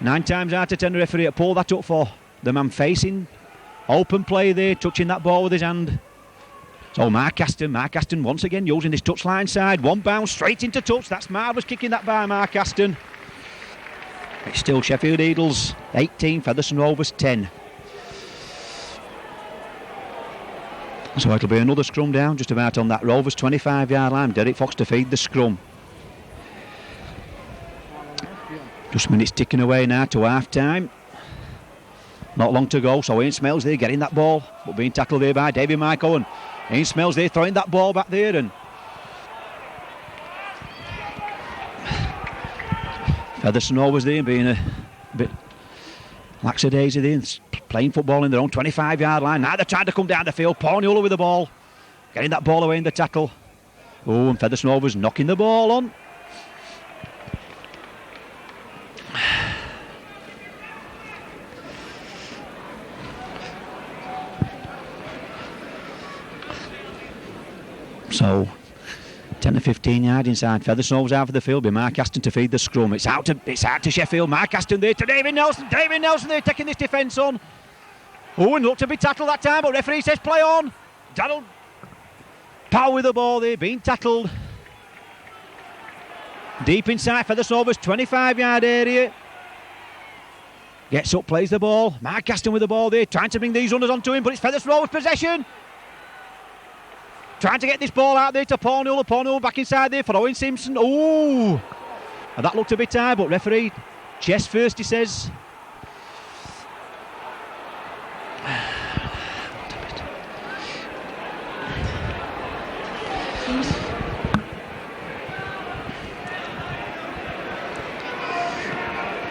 9 times out of 10 the referee pull that up for the man facing open play there, touching that ball with his hand. So Mark Aston once again using this touchline side, one bounce straight into touch. That's marvellous kicking that by Mark Aston. It's still Sheffield Eagles 18, Featherstone Rovers 10. So it'll be another scrum down just about on that Rovers 25-yard line. Derek Fox to feed the scrum. Just minutes ticking away now to half time. Not long to go, so Ian Smales there getting that ball, but being tackled there by David Mike Owen. Ian Smales there throwing that ball back there, and Featherstone Rovers there being a bit lackadaisy there, playing football in their own 25-yard line. Now they're trying to come down the field. Paul Newell with the ball, getting that ball away in the tackle. Oh, and Featherstone Rovers knocking the ball on. So 10 to 15 yard inside Featherstone was out of the field by Mark Aston to feed the scrum. It's out to Sheffield. Mark Aston there to David Nelson. David Nelson there taking this defence on. Oh, and looked to be tackled that time, but referee says play on. Darryl Powell with the ball there, being tackled. Deep inside Featherstone's 25 yard area. Gets up, plays the ball. Mark Aston with the ball there, trying to bring these runners onto him, but it's Featherstone's possession. Trying to get this ball out there to Paul Newell. Paul Newell back inside there for Owen Simpson. Oh! And that looked a bit high, but referee, chest first, he says.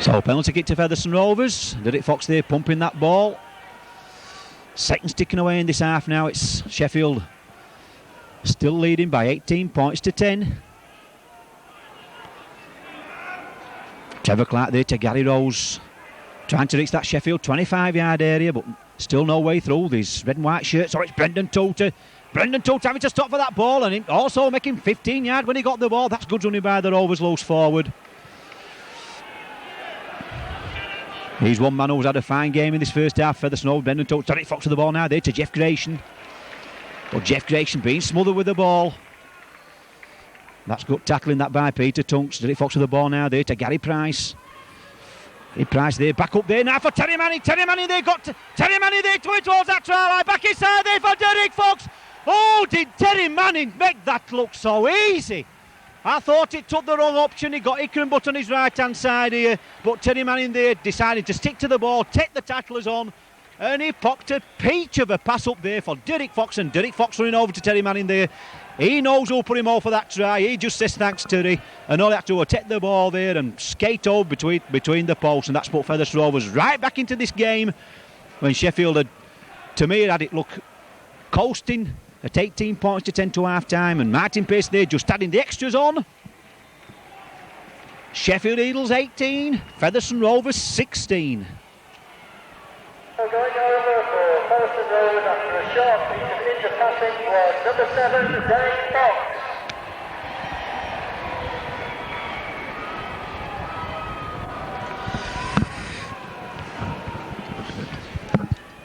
So penalty kick to Featherstone Rovers. Derek Fox there pumping that ball. Seconds ticking away in this half now. It's Sheffield still leading by 18 points to 10. Trevor Clark there to Gary Rose. Trying to reach that Sheffield 25 yard area, but still no way through these red and white shirts. So it's Brendan Toter. Brendan Toter having to stop for that ball, and also making 15 yard when he got the ball. That's good running by the Rovers loose forward. He's one man who's had a fine game in this first half. Featherstone, Brendan Toter. Derek Fox with the ball now there to Jeff Grayson. But Jeff Grayson being smothered with the ball. That's good tackling that by Peter Tunks. Derek Fox with the ball now there to Gary Price. Gary Price there, back up there now for Terry Manning. Terry Manning there, Terry Manning there towards that try line. Back inside there for Derek Fox. Oh, did Terry Manning make that look so easy? I thought it took the wrong option. He got Ickenbutt on his right hand side here, but Terry Manning there decided to stick to the ball, take the tacklers on, and he popped a peach of a pass up there for Derek Fox, and Derek Fox running over to Terry Manning there. He knows who'll put him off for that try. He just says thanks, Terry, and all he had to do was take the ball there and skate over between the posts, and that's put Featherstone Rovers right back into this game when Sheffield had, to me, had it look coasting at 18 points to 10 to half time, and Martin Pace there just adding the extras on. Sheffield Eagles 18, Featherstone Rovers 16. Going over for Featherstone Rovers after a sharp piece of interpassing was number 7, Derek Fox.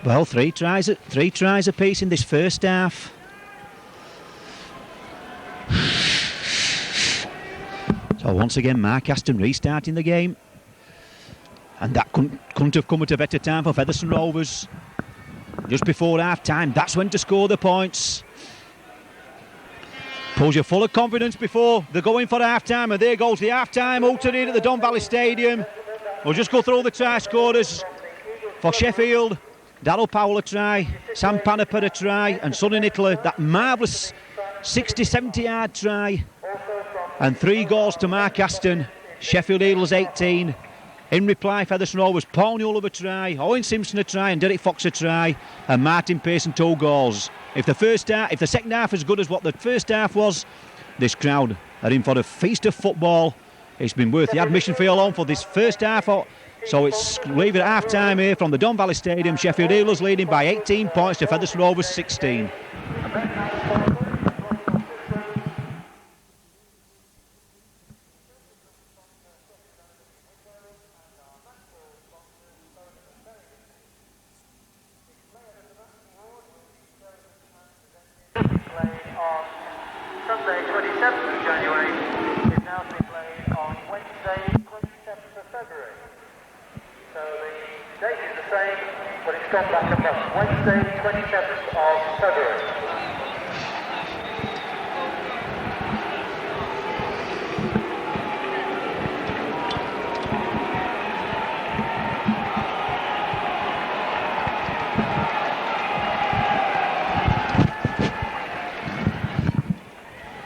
Well, three tries apiece in this first half. So once again, Mark Aston restarting the game, and that couldn't have come at a better time for Featherstone Rovers. Just before half time, that's when to score the points. Pulls you full of confidence before they're going for half time, and there goes the half time altar in at the Don Valley Stadium. We'll just go through the try scorers for Sheffield. Darryl Powell a try, Sam Panaper a try, and Sonny Nittler that marvellous 60-70 yard try. And 3 goals to Mark Aston. Sheffield Eagles 18. In reply, Featherstone Rovers, Paul Newell a try, Owen Simpson a try, and Derek Fox a try, and Martin Pearson 2 goals. If the second half is as good as what the first half was, this crowd are in for a feast of football. It's been worth the admission fee alone for this first half. So it's leaving at half time here from the Don Valley Stadium. Sheffield Eagles leading by 18 points to Featherstone Rovers 16. Sunday 27th of January is now to be played on Wednesday 27th of February. So the date is the same, but it's gone back a month. Wednesday 27th of February.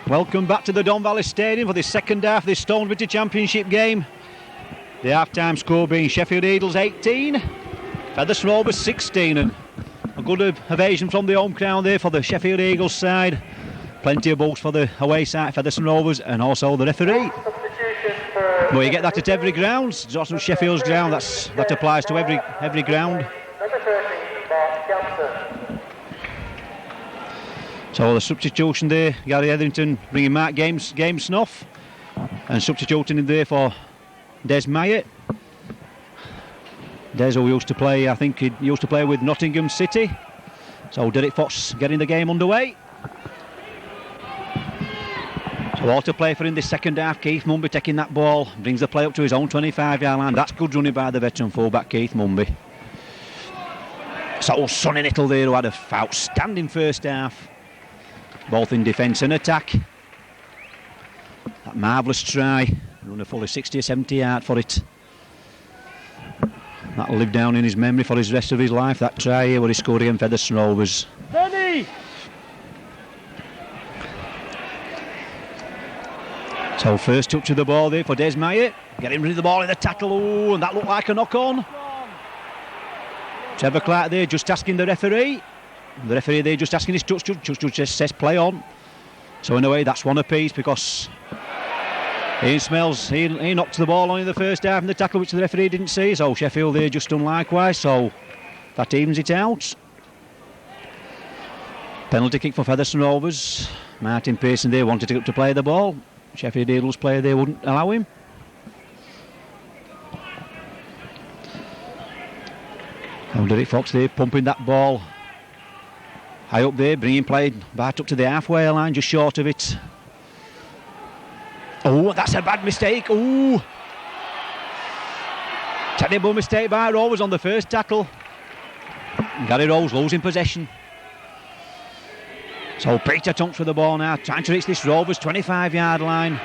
Welcome back to the Don Valley Stadium for the second half of this Stonebridge Championship game. The half-time score being Sheffield Eagles 18, Featherstone Rovers 16, and a good evasion from the home crowd there for the Sheffield Eagles side. Plenty of balls for the away side, Featherstone Rovers, and also the referee. Well, you get that at every ground. It's also Sheffield's ground. That applies to every ground. So the substitution there, Gary Etherington bringing Mark Gamesnoff, and substituting in there for Des Myatt. Des, who used to play, I think he used to play with Nottingham City. So Derek Fox getting the game underway. So all to play for in this second half. Keith Mumby taking that ball, brings the play up to his own 25-yard line. That's good running by the veteran fullback Keith Mumby. So Sonny Little there, who had an outstanding first half, both in defence and attack. That marvellous try, run a fully 60 or 70 yard for it. That'll live down in his memory for the rest of his life, that try here where he scored against Featherstone Rovers. Benny! So first touch of the ball there for Des Myatt, getting rid of the ball in the tackle. Oh, and that looked like a knock on. Trevor Clark there just asking the referee. The referee there just asking his touch just says play on. So in a way that's one apiece, because Ian Smells, he knocked the ball on in the first half in the tackle, which the referee didn't see. So Sheffield there just done likewise, so that evens it out. Penalty kick for Featherstone Rovers. Martin Pearson there wanted to play the ball. Sheffield Eagles player there wouldn't allow him. And Derek Fox there pumping that ball high up there, bringing play back up to the halfway line, just short of it. Oh, that's a bad mistake. Oh, terrible mistake by Rovers on the first tackle. Gary Rose losing possession. So Peter Tunks for the ball now, trying to reach this Rovers 25-yard line.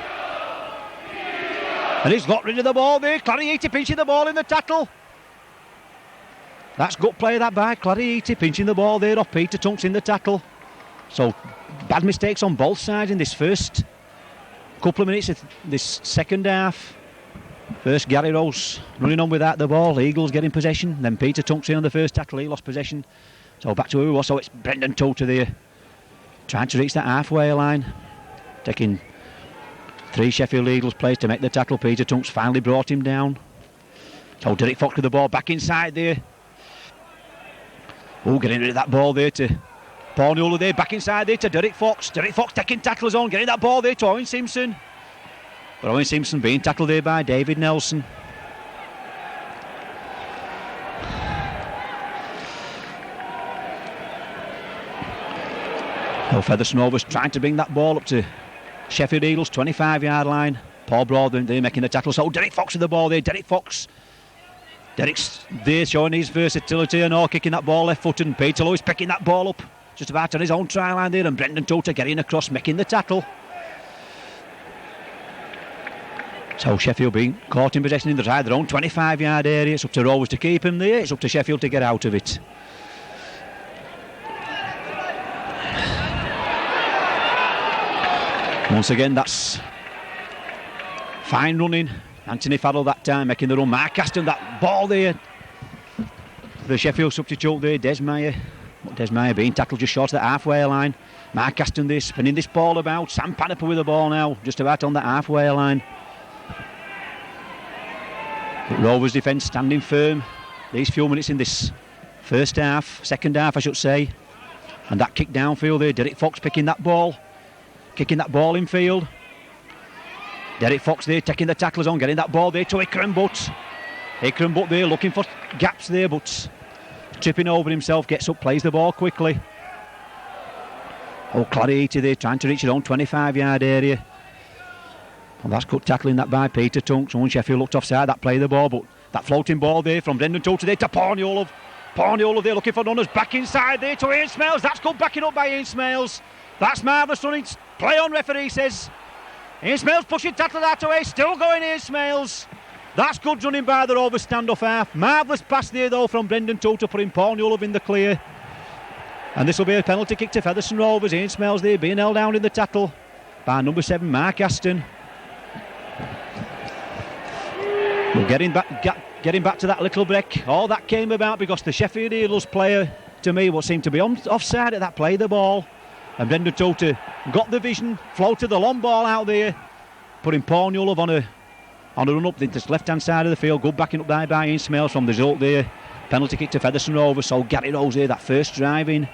And he's got rid of the ball there. Clarieti pinching the ball in the tackle. That's good play that by Clarieti, pinching the ball there off Peter Tunks in the tackle. So bad mistakes on both sides in this first couple of minutes of this second half. First Gary Rose running on without the ball, Eagles getting possession. Then Peter Tunks in on the first tackle, he lost possession. So back to who he was, so it's Brendan Toter there, trying to reach that halfway line, taking 3 Sheffield Eagles players to make the tackle. Peter Tunks finally brought him down. So Derek Fox with the ball back inside there. Oh, getting rid of that ball there to Paul Newell there, back inside there to Derek Fox. Derek Fox taking tackles on, getting that ball there to Owen Simpson. But Owen Simpson being tackled there by David Nelson. So Featherstone Rovers trying to bring that ball up to Sheffield Eagles 25-yard line. Paul Broadbent there making the tackle. So Derek Fox with the ball there. Derek's there showing his versatility and all, kicking that ball left foot, and Peter Lewis picking that ball up just about on his own try line there, and Brendan Toter getting across, making the tackle. So Sheffield being caught in possession in their own 25-yard area. It's up to Rovers to keep him there. It's up to Sheffield to get out of it. Once again, that's fine running. Anthony Farrell that time making the run. Mark Aston, that ball there. The Sheffield substitute there, Des Myatt. Des Myatt being tackled just short of the halfway line. Mark Aston there spinning this ball about. Sam Paniper with the ball now, just about on the halfway line. But Rovers defence standing firm these few minutes in this first half, second half I should say. And that kick downfield there, Derek Fox picking that ball, kicking that ball in field. Derek Fox there taking the tacklers on, getting that ball there to Ikram Butt. Ikram Butt there looking for gaps there, but tripping over himself, gets up, plays the ball quickly. Oh, Clarieti there trying to reach his own 25-yard area. Well, that's good tackling that by Peter Tunks. Someone Sheffield looked offside, that played the ball, but that floating ball there from Brendan Toter there to Paul Newell. Paul Newell there looking for runners, back inside there to Ian Smales. That's good backing up by Ian Smales. That's marvellous running. Play on, referee says. Ian Smales pushing tackle that away, still going Ian Smales. That's good running by the Rovers stand-off half. Marvellous pass there though from Brendan Toter, putting Paul Newell in the clear. And this will be a penalty kick to Featherstone Rovers. Ian Smales there being held down in the tackle by number 7 Mark Aston. Well, getting back to that little break, all that came about because the Sheffield Eagles player, to me, what seemed to be offside at that play the ball. And Brendan Toter got the vision, floated the long ball out there, putting Paul Newell on a run up the left-hand side of the field. Good backing up there by Ian Smales from the result there. Penalty kick to Featherstone Rovers. So Gary Rose there, that first drive in.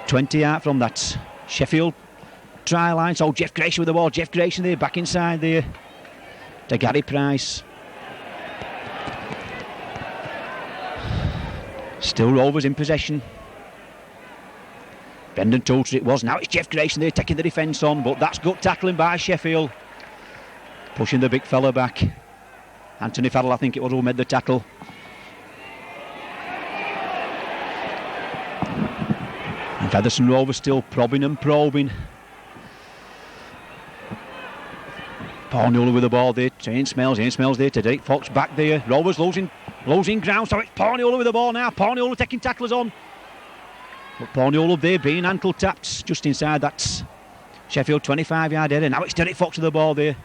20 out from that Sheffield try line. So Jeff Grayson with the ball. Jeff Grayson there, back inside there to Gary Price. Still Rovers in possession. Brendan Toulter it was. Now it's Jeff Grayson there taking the defence on, but that's good tackling by Sheffield. Pushing the big fella back. Anthony Farrell, I think it was, who made the tackle. And Featherstone Rovers still probing and probing. Paul Newell with the ball there. Ian Smells there to Derek Fox back there. Rovers losing ground, so it's Paul Newell with the ball now. Paul Newell taking tacklers on. But Paul Newell there being ankle tapped just inside that Sheffield 25-yard area. Now it's Derek Fox with the ball there.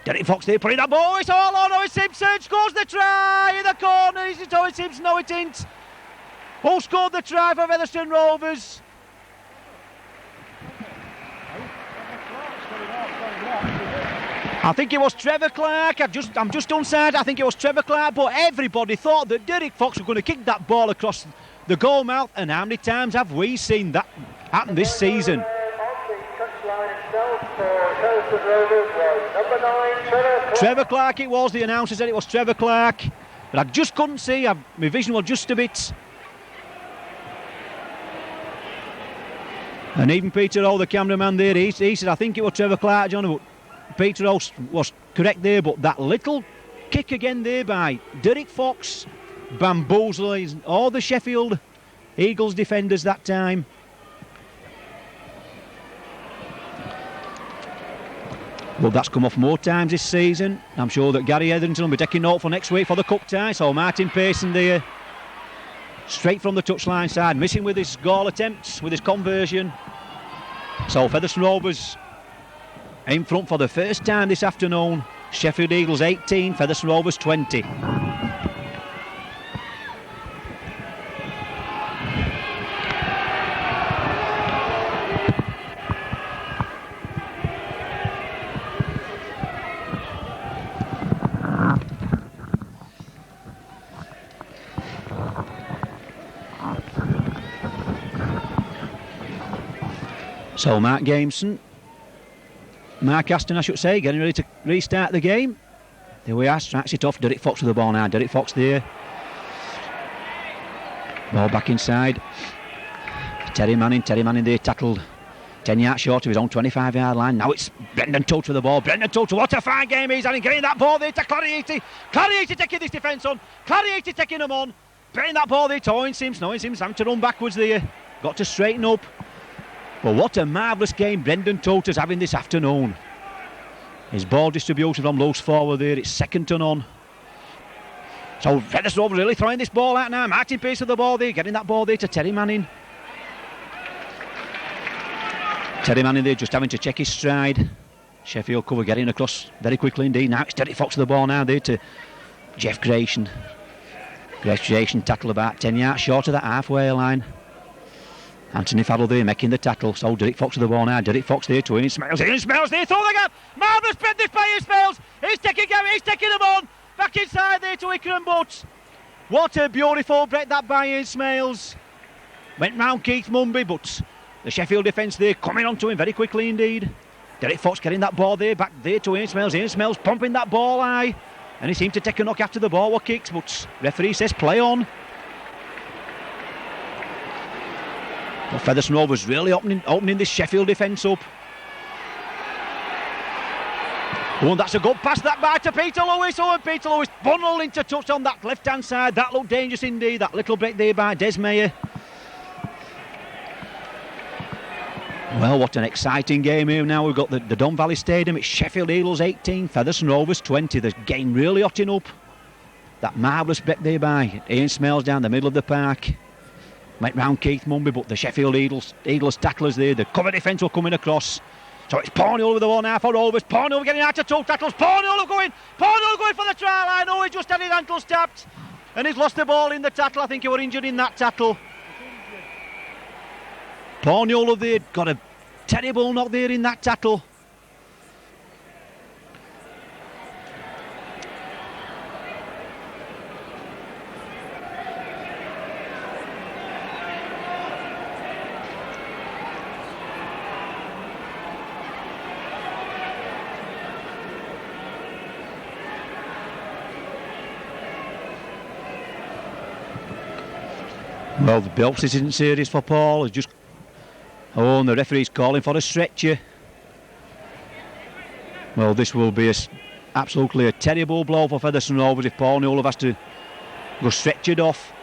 Derek Fox there putting that ball. It's all on. Owen Simpson scores the try in the corner. Is it Owen Simpson? No, it isn't. Who scored the try for Featherstone Rovers? I think it was Trevor Clark. I'm just onside. I think it was Trevor Clark, but everybody thought that Derek Fox was going to kick that ball across the goal mouth. And how many times have we seen that happen this season? Trevor Clark it was. The announcer said it was Trevor Clark, but I just couldn't see. My vision was just a bit. And even Peter O, the cameraman there, he said I think it was Trevor Clark, John. But Peter O was correct there, but that little kick again there by Derek Fox bamboozling all the Sheffield Eagles defenders that time. Well, that's come off more times this season. I'm sure that Gary Etherington will be taking note for next week for the cup tie. So Martin Payson there, straight from the touchline side, missing with his goal attempts, with his conversion. So Featherstone Rovers in front for the first time this afternoon. Sheffield Eagles 18, Featherstone Rovers 20. So Mark Aston, I should say, getting ready to restart the game. There we are, strikes it off. Derek Fox with the ball now. Derek Fox there. Ball back inside. Terry Manning there tackled 10 yards short of his own 25-yard line. Now it's Brendan Toulter with the ball. Brendan Toulter, what a fine game he's having, getting that ball there to Clarieti. Clarieti taking this defence on. Clarieti taking them on. Bringing that ball there to Owen Sims. Owen Sims having to run backwards there. Got to straighten up. But what a marvellous game Brendan Toulter's having this afternoon. His ball distribution from loose forward there, it's second to none. So Featherstone Rovers really throwing this ball out now. Martin Pace with the ball there, getting that ball there to Terry Manning. Terry Manning there just having to check his stride. Sheffield cover getting across very quickly indeed. Now it's Derek Fox with the ball now there to Jeff Grayson. Grayson tackle about 10 yards short of that halfway line. Anthony Farrell there making the tackle. So Derek Fox with the ball now. Derek Fox there to Ian Smells. Ian Smells there, throw the gap. Marvellous spread this by Ian Smells. He's taking them on. Back inside there to Ikram Butts. What a beautiful break that by Ian Smells. Went round Keith Mumby, but the Sheffield defence there coming onto him very quickly indeed. Derek Fox getting that ball there, back there to Ian Smells. Ian Smells pumping that ball high. And he seemed to take a knock after the ball was kicked, but referee says play on. But Featherstone Rovers really opening this Sheffield defence up. Oh, and that's a good pass that by to Peter Lewis. Oh, and Peter Lewis funneled into touch on that left-hand side. That looked dangerous indeed. That little break there by Des Meyer. Well, what an exciting game here now. We've got the Don Valley Stadium. It's Sheffield Eagles 18, Featherstone Rovers 20. The game really hotting up. That marvellous break there by Ian Smells down the middle of the park. Went round Keith Mumby, but the Sheffield Eagles tacklers there, the cover defence were coming across. So it's Paul Newell with the one now for Rovers. Paul Newell getting out of two tackles. Paul Newell going for the try line. Oh, he just had his ankle tapped. And he's lost the ball in the tackle. I think he was injured in that tackle. Paul Newell there got a terrible knock there in that tackle. Well, the belts isn't serious for Paul. It's just... Oh, and the referee's calling for a stretcher. Well, this will be absolutely a terrible blow for Featherstone Rovers if Paul Newell has to go stretchered off.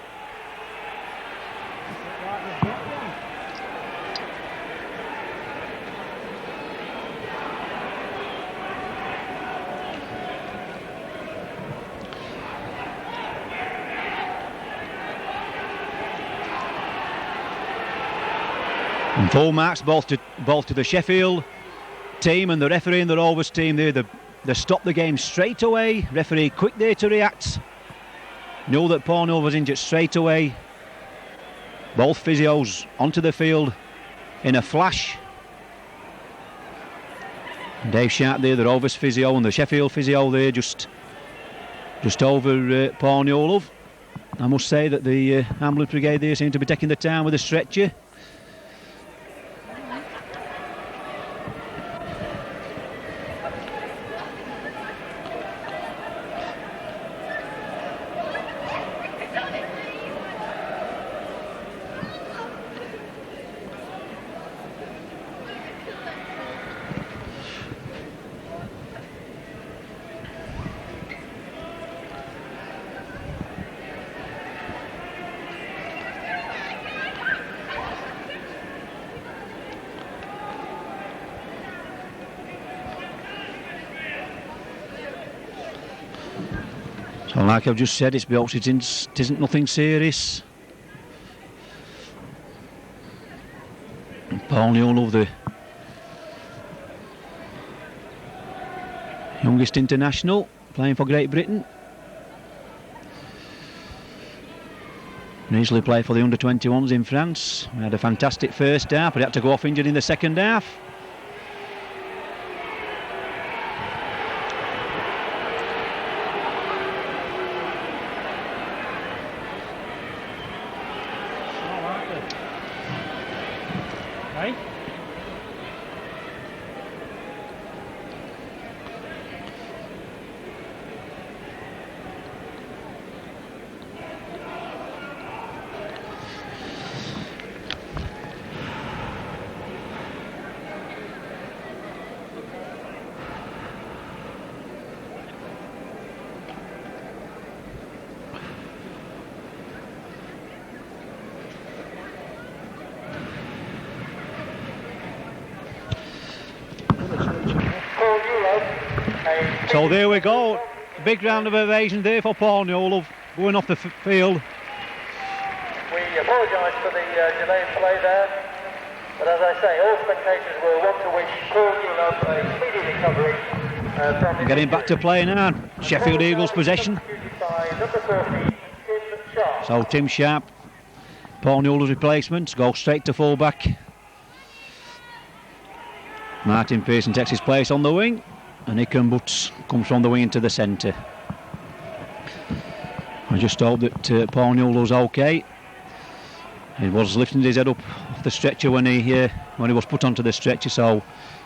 And full marks both to the Sheffield team and the referee and the Rovers team there. They stopped the game straight away. Referee quick there to react. Knew that Paul Newell was injured straight away. Both physios onto the field in a flash. And Dave Sharp there, the Rovers physio, and the Sheffield physio there just over Paul Newell. I must say that the ambulance brigade there seem to be taking the time with a stretcher. So like I've just said, it isn't nothing serious. Paul Newell, the youngest international, playing for Great Britain. Initially played for the under-21s in France. We had a fantastic first half, but he had to go off injured in the second half. So there we go, big round of ovation there for Paul Newell going off the field. We apologise for the delay in play there, but as I say, all spectators will want to wish Paul Newell a speedy recovery from his Getting back to play now, Sheffield Eagles possession. So Tim Sharp, Paul Newell's replacement, go straight to full back. Martin Pearson takes his place on the wing. And Ikan Butts comes from the wing into the centre. I just hope that Paul Newell was okay. He was lifting his head up off the stretcher when he was put onto the stretcher. So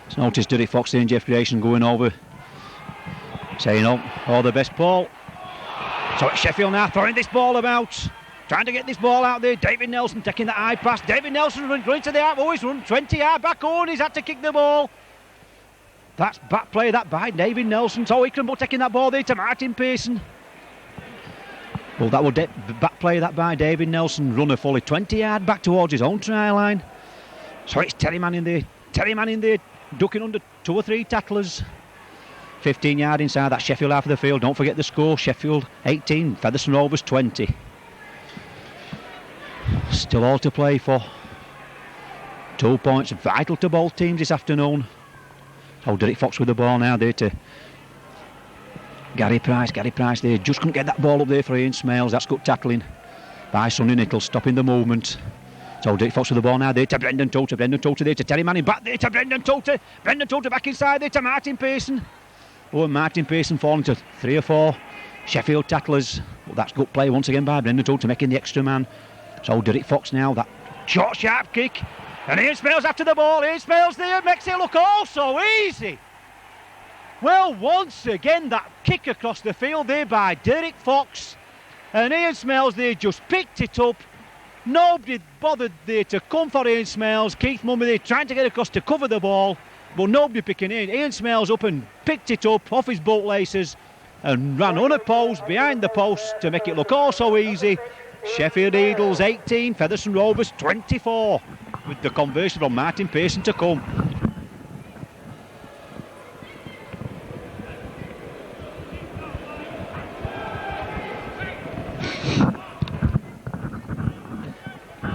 it's noticed Derek Fox and Jeff Grayson going over, saying, "Oh, all the best, Paul." So it's Sheffield now throwing this ball about, trying to get this ball out there. David Nelson taking that high pass. David Nelson going to the out. Oh, he's run 20 yards back on. He's had to kick the ball. That's back play that by David Nelson. So Ikan taking that ball there to Martin Pearson. Well, that will back play that by David Nelson. Runner fully 20 yards back towards his own try line. So it's Terry Manning there. Terry Manning there, ducking under 2 or 3 tacklers. 15 yards inside that Sheffield half of the field. Don't forget the score. Sheffield 18, Featherstone Rovers 20. Still all to play for. 2 points, vital to both teams this afternoon. Oh, Derek Fox with the ball now there to Gary Price. Gary Price there, just couldn't get that ball up there for Ian Smales. That's good tackling by Sonny Nichols, stopping the movement. So Derek Fox with the ball now there to Brendan Toter. Brendan Toter there to Terry Manning. Back there to Brendan Toter. Brendan Toter back inside there to Martin Pearson. Oh, and Martin Pearson falling to 3 or 4 Sheffield tacklers. Well, that's good play once again by Brendan Toter, making the extra man. So Derek Fox now, that short, sharp kick. And Ian Smales after the ball. Ian Smales there makes it look all so easy. Well, once again, that kick across the field there by Derek Fox. And Ian Smales there just picked it up. Nobody bothered there to come for Ian Smales. Keith Mummy there trying to get across to cover the ball, but nobody picking in. Ian Smales up and picked it up off his bootlaces and ran unopposed behind the post to make it look all so easy. Sheffield Eagles 18, Featherstone Rovers 24, with the conversion from Martin Pearson to come.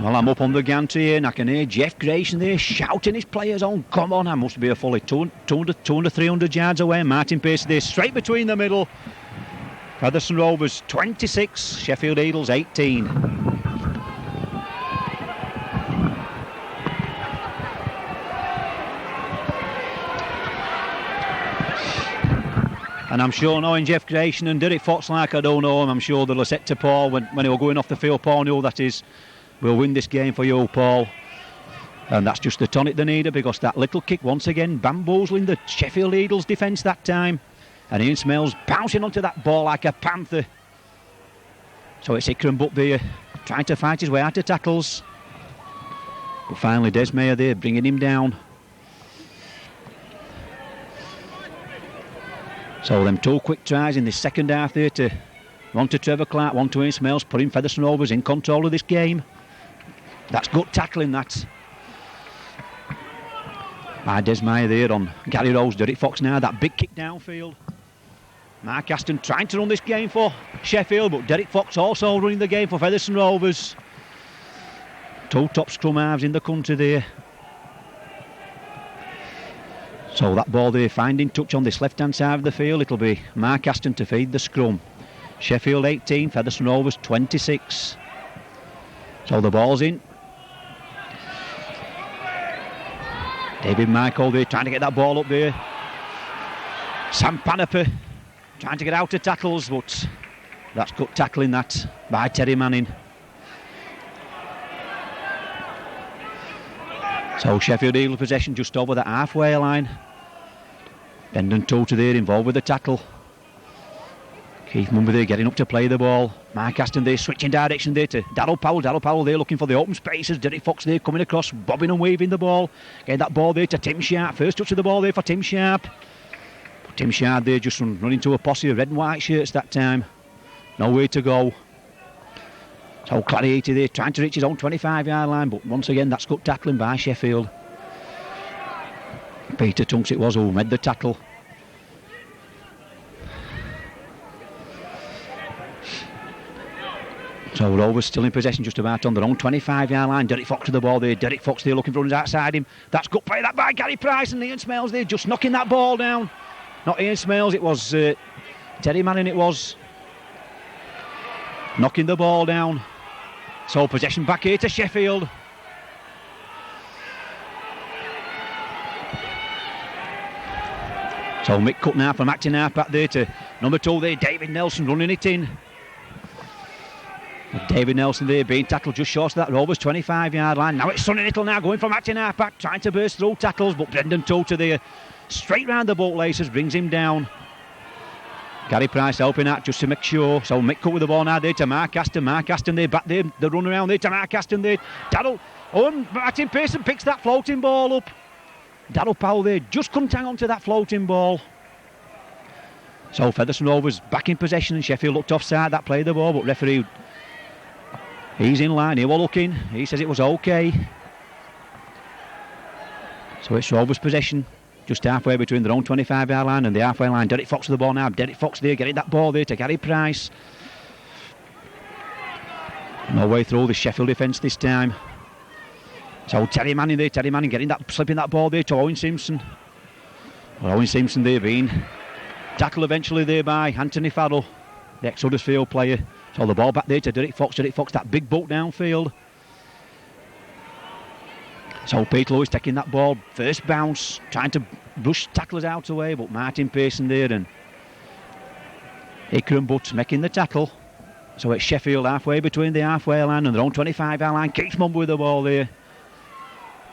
Well, I'm up on the gantry here and I can hear Jeff Grayson there shouting his players on. Come on, I must be a fully 200, 300 yards away. Martin Pearson there straight between the middle. Featherstone Rovers 26, Sheffield Eagles 18. And I'm sure knowing Jeff Grayson and Derek Fox like I don't know him, I'm sure they'll have said to Paul when they were going off the field, Paul knew that is, we'll win this game for you, Paul. And that's just the tonic they needed, because that little kick once again bamboozling the Sheffield Eagles defence that time. And Ian Smales bouncing onto that ball like a panther. So it's Ikram Butt there trying to fight his way out of tackles. But finally Des Mayer there bringing him down. So them two quick tries in the second half there, to one to Trevor Clark, one to Ian Smales, putting Featherstone Rovers in control of this game. That's good tackling, that. By Des Mayer there on Gary Rose, Derek Fox now, that big kick downfield. Mark Aston trying to run this game for Sheffield, but Derek Fox also running the game for Featherstone Rovers. Two top scrum halves in the country there. So that ball there finding touch on this left hand side of the field. It'll be Mark Aston to feed the scrum. Sheffield 18, Featherstone Rovers 26. So the ball's in. David Michael there trying to get that ball up there. Sam Panapa trying to get out of tackles, but that's good tackling, that, by Terry Manning. So Sheffield Eagles possession just over the halfway line. Brendan Toter there involved with the tackle. Keith Mumby there getting up to play the ball. Mark Aston there switching direction there to Darryl Powell. Darryl Powell there looking for the open spaces. Derek Fox there coming across, bobbing and waving the ball. Getting that ball there to Tim Sharp. First touch of the ball there for Tim Sharp. But Tim Sharp there just running to a posse of red and white shirts that time. Nowhere to go. So Clariati there trying to reach his own 25-yard line, but once again that's good tackling by Sheffield. Peter Tunks it was who made the tackle. So Rovers still in possession just about on their own 25-yard line. Derek Fox to the ball there. Derek Fox there looking for runners outside him. That's good play that by Gary Price, and Ian Smales there just knocking that ball down. Not Ian Smales, it was Terry Manning, it was. Knocking the ball down. So possession back here to Sheffield. So Mick cutting out from acting half back there to number 2 there, David Nelson running it in. David Nelson there being tackled just short of that Rovers 25-yard line. Now it's Sonny Little now going from acting half back, trying to burst through tackles, but Brendan Toter there straight round the bootlaces, brings him down. Gary Price helping out just to make sure. So Mick cut with the ball now there to Mark Aston. Mark Aston there back there, the run around there to Mark Aston there. Martin Pearson picks that floating ball up. Darryl Powell there just couldn't hang on to that floating ball. So Featherstone Rovers back in possession, and Sheffield looked offside that played the ball, but referee, he's in line, he was looking, he says it was okay. So it's Rovers possession, just halfway between their own 25-yard line and the halfway line. Derek Fox with the ball now, Derek Fox there getting that ball there to Gary Price. No way through the Sheffield defence this time. So Terry Manning there, Terry Manning getting that, slipping that ball there to Owen Simpson. Well, Owen Simpson there being tackled eventually there by Anthony Farrell, the ex-Huddersfield player. So the ball back there to Derek Fox, that big boot downfield. So Pete Lewis taking that ball, first bounce, trying to brush tacklers out away, but Martin Pearson there and Ikram Butt making the tackle. So it's Sheffield halfway between the halfway line and their own 25-yard line. Keith Mumby with the ball there,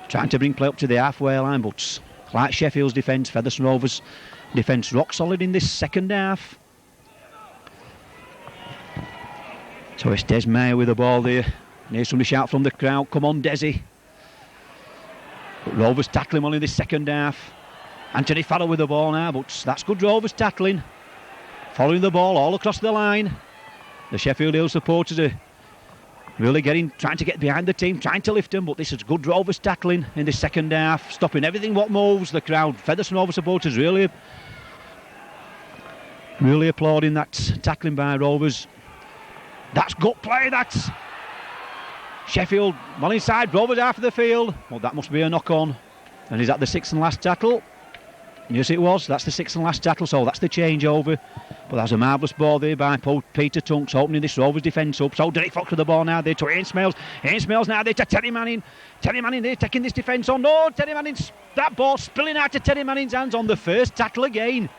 trying to bring play up to the halfway line, but like Sheffield's defence, Featherstone Rovers defence rock solid in this second half. So it's Des Mayer with the ball there, Here's somebody shout from the crowd, come on Desi. But Rovers tackling well in this second half. Anthony Farrell with the ball now, but that's good Rovers tackling. Following the ball all across the line. The Sheffield Hill supporters are really trying to get behind the team, trying to lift them, but this is good Rovers tackling in the second half, stopping everything what moves. The crowd, Featherstone Rovers supporters really applauding that tackling by Rovers. That's gut play, that's Sheffield well inside, Rovers half of the field. Well, that must be a knock on. And is that the sixth and last tackle? Yes, it was. That's the sixth and last tackle, so that's the changeover. But that's a marvellous ball there by Peter Tunks, opening this Rovers defence up. So Derek Fox with the ball now there to Ian Smales. Ian Smales now there to Terry Manning. Terry Manning there taking this defence on. No, Terry Manning, that ball spilling out of Terry Manning's hands on the first tackle again.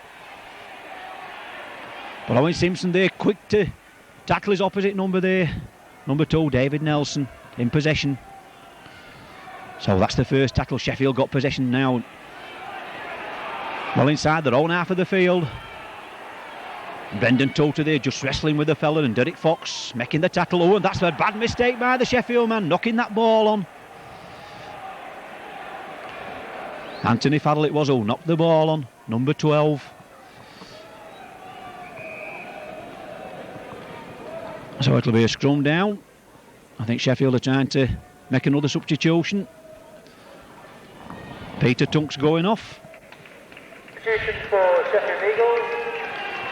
But Owen Simpson there, quick to tackle his opposite number there. Number 2, David Nelson, in possession. So that's the first tackle. Sheffield got possession now. Well inside their own half of the field. Brendan Tota there just wrestling with the fella, and Derek Fox making the tackle. Oh, and that's a bad mistake by the Sheffield man, knocking that ball on. Anthony Farrell it was who knocked the ball on, number 12. So it'll be a scrum down. I think Sheffield are trying to make another substitution. Peter Tunks going off. Substitution for Sheffield Eagles.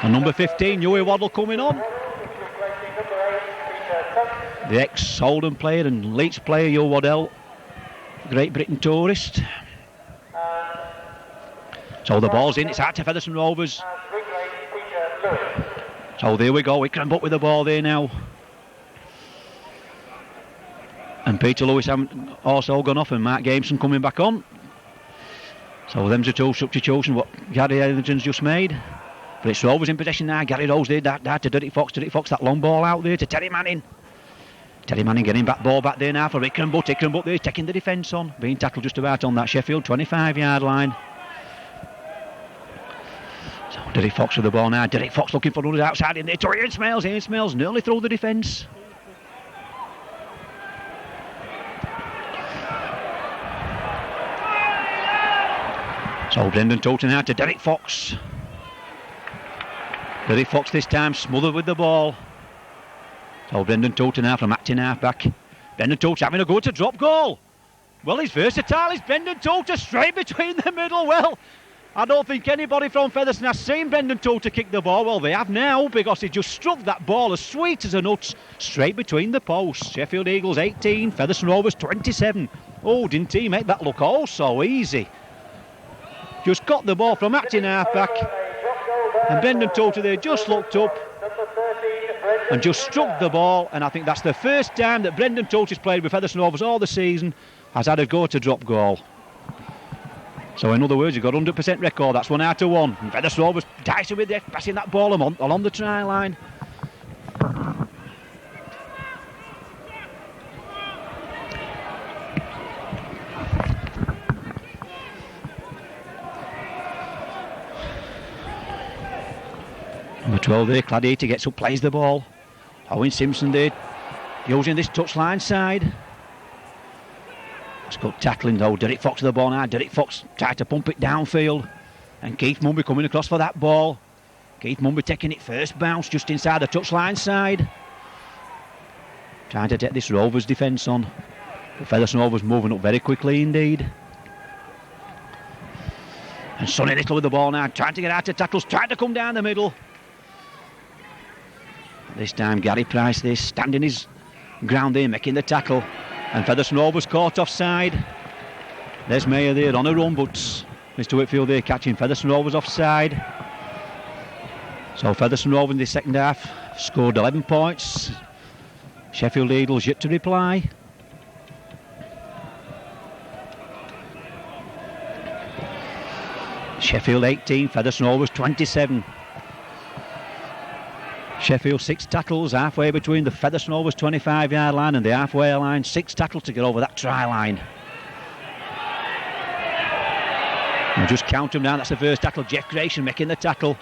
And number 15, Huey Waddle coming on. The ex-Oldham player and Leeds player, Huey Waddell, Great Britain tourist. So the ball's in, it's out to Featherstone Rovers. So there we go, Ikram Butt with the ball there now. And Peter Lewis also gone off, and Mark Gameson coming back on. So them's the two substitutions what Gary Ellington's just made. But it's Rovers in possession now. Gary Rose there, that to Derek Fox. Derek Fox, that long ball out there to Terry Manning. Terry Manning getting ball back there now for Ikram Butt. Ikram Butt there taking the defence on. Being tackled just about on that Sheffield 25-yard line. So Derek Fox with the ball now. Derek Fox looking for runners outside in there to Ian Smales. Ian Smales nearly through the defence. So Brendan Tota now to Derek Fox. Derek Fox this time smothered with the ball. So Brendan Tota now from acting half back. Brendan Tota having a go to drop goal. Well, he's versatile. He's Brendan Tota straight between the middle. Well, I don't think anybody from Featherstone has seen Brendan Tota kick the ball. Well, they have now, because he just struck that ball as sweet as a nut straight between the posts. Sheffield Eagles 18, Featherstone Rovers 27. Oh, didn't he make that look all so easy? Just got the ball from acting half back, and Brendan Tota there just looked up and just struck the ball. And I think that's the first time that Brendan Tota's played with Featherstone Rovers all the season has had a go to drop goal. So in other words, you've got 100% record. That's 1 out of 1. And Featherstone Rovers dicing with it, passing that ball along the try line. Number 12 there, Claddita gets up, plays the ball. Owen Simpson there, using this touchline side. It's good tackling though. Derek Fox to the ball now. Derek Fox tried to pump it downfield. And Keith Mumby coming across for that ball. Keith Mumby taking it first bounce just inside the touchline side. Trying to take this Rovers defence on. But Featherstone Rovers moving up very quickly indeed. And Sonny Little with the ball now. Trying to get out of tackles. Trying to come down the middle. This time Gary Price there standing his ground there, making the tackle. And Featherstone Rovers caught offside. There's Mayer there on a run, but Mr. Whitfield there catching Featherstone Rovers offside. So Featherstone Rovers in the second half scored 11 points. Sheffield Eagles yet to reply. Sheffield 18, Featherstone Rovers 27. Sheffield 6 tackles halfway between the Featherstone Rovers 25-yard line and the halfway line. 6 tackles to get over that try line. And just count them down. That's the first tackle. Jeff Grayson making the tackle.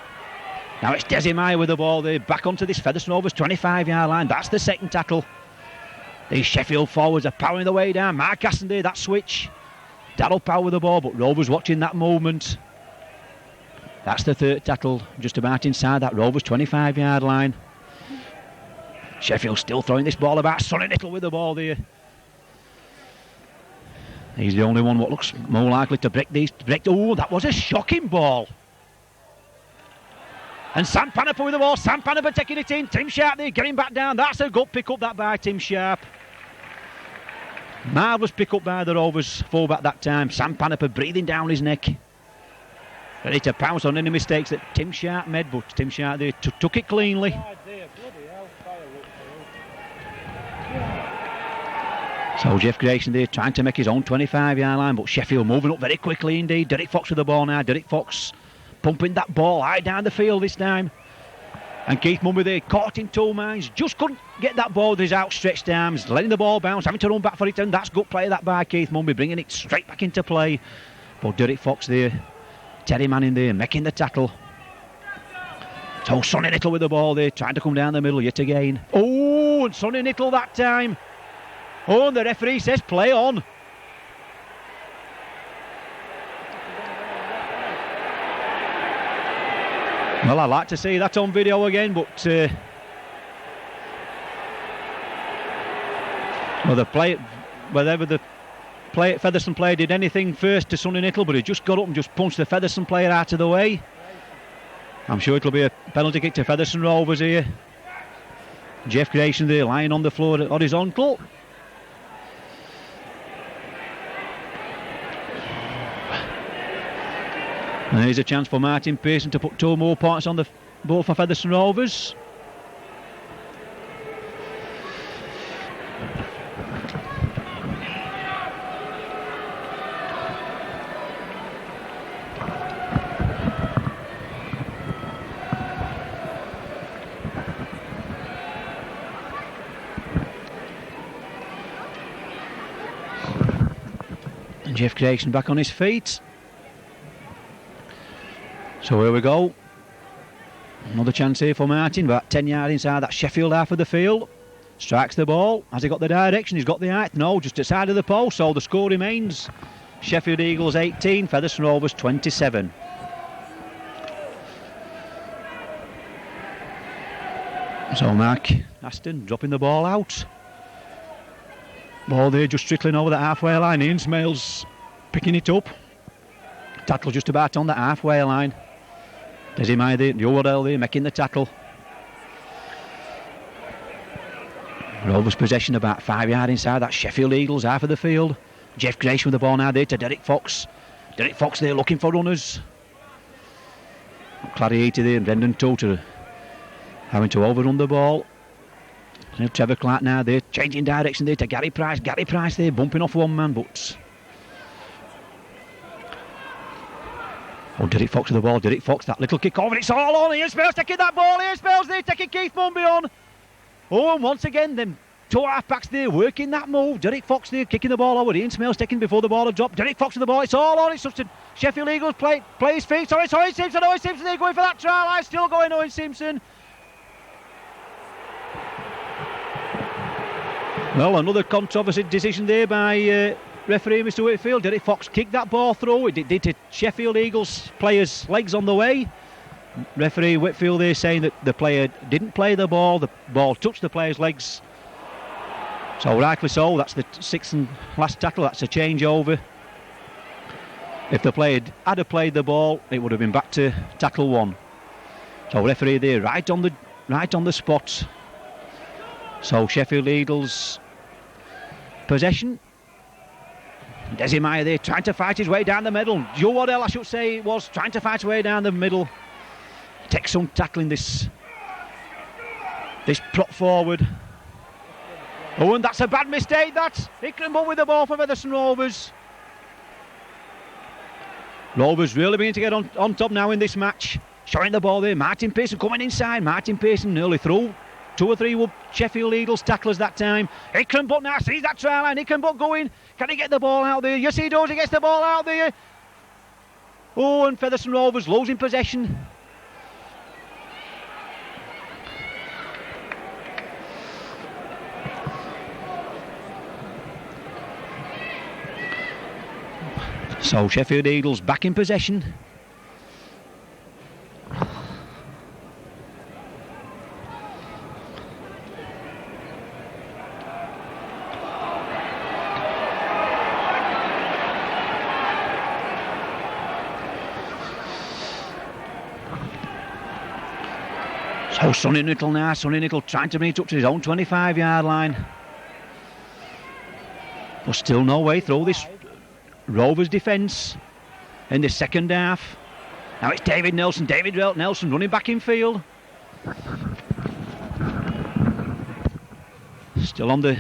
Now it's Desi Meyer with the ball there. Back onto this Featherstone Rovers 25-yard line. That's the second tackle. These Sheffield forwards are powering the way down. Mark Aston there, that switch. Darryl Power with the ball, but Rovers watching that movement. That's the third tackle, just about inside that Rovers 25-yard line. Sheffield still throwing this ball about. Sonny Little with the ball there. He's the only one what looks more likely to break these. Oh, that was a shocking ball. And Sam Panaper with the ball. Sam Panaper taking it in. Tim Sharp there, getting back down. That's a good pick up that by Tim Sharp. Marvellous pick up by the Rovers fullback that time. Sam Panaper breathing down his neck. Ready to pounce on any mistakes that Tim Sharp made, but Tim Sharp there took it cleanly. So Jeff Grayson there trying to make his own 25-yard line, but Sheffield moving up very quickly indeed. Derek Fox with the ball now. Derek Fox pumping that ball high down the field this time. And Keith Mumby there caught in two minds. Just couldn't get that ball with his outstretched arms. Letting the ball bounce, having to run back for it. And that's good play that by Keith Mumby, bringing it straight back into play. But Derek Fox there, Terry Manning there, making the tackle. So Sonny Little with the ball there, trying to come down the middle yet again. Oh, and Sonny Little that time. Oh, and the referee says play on. Well, I'd like to see that on video again, but whether the Featherstone player did anything first to Sonny Little, but he just got up and just punched the Featherstone player out of the way. I'm sure it'll be a penalty kick to Featherstone Rovers here. Jeff Grayson there lying on the floor horizontal. And there's a chance for Martin Pearson to put 2 more points on the board for Featherstone Rovers. And Jeff Grayson back on his feet. So here we go. Another chance here for Martin, about 10 yards inside that Sheffield half of the field. Strikes the ball. Has he got the direction? He's got the height? No, just outside of the post. So the score remains Sheffield Eagles 18, Featherstone Rovers 27. So Mark Aston dropping the ball out. Ball there just trickling over the halfway line. Ian Smales picking it up. Tackle just about on the halfway line. Desimai there, Jordell there making the tackle. Rovers possession about 5 yards inside that Sheffield Eagles half of the field. Jeff Grayson with the ball now there to Derek Fox. Derek Fox there looking for runners. Clarieta there and Brendan Toter having to overrun the ball. And Trevor Clark now there changing direction there to Gary Price. Gary Price there bumping off one man, but Derek Fox with the ball. Derek Fox, that little kick over. It's all on. Ian Spells taking that ball. Ian Spells there taking Keith Mumby on. Oh, and once again, them 2 half-backs there working that move. Derek Fox there kicking the ball over. Ian Spells taking before the ball had dropped. Derek Fox with the ball. It's all on. It's up to Sheffield Eagles play his feet. Sorry, Owen Simpson. Owen Simpson there going for that try line. Still going, Owen Simpson. Well, another controversy decision there by referee Mr Whitfield. Derek Fox kicked that ball through. It did to Sheffield Eagles players' legs on the way. Referee Whitfield there saying that the player didn't play the ball touched the player's legs. So rightly so, that's the 6th and last tackle, that's a changeover. If the player had played the ball, it would have been back to tackle 1. So referee there right on the spot. So Sheffield Eagles possession. Desimai there trying to fight his way down the middle. Joe Waddell, I should say, was trying to fight his way down the middle. Takes some tackling this prop forward. Oh, and that's a bad mistake, that. Hicklenburg with the ball for Featherstone Rovers. Rovers really beginning to get on top now in this match. Showing the ball there. Martin Pearson coming inside. Martin Pearson nearly through. 2 or 3 were Sheffield Eagles tacklers that time. Hicklenburg now sees that try line. Hicklenburg going. Can he get the ball out there? Yes, he does. He gets the ball out there. Oh, and Featherstone Rovers losing possession. So Sheffield Eagles back in possession. So Sonny Nicol now, Sonny Nicol trying to bring it up to his own 25-yard line. But still no way through this Rovers defence in the second half. Now it's David Nelson running back in field. Still on the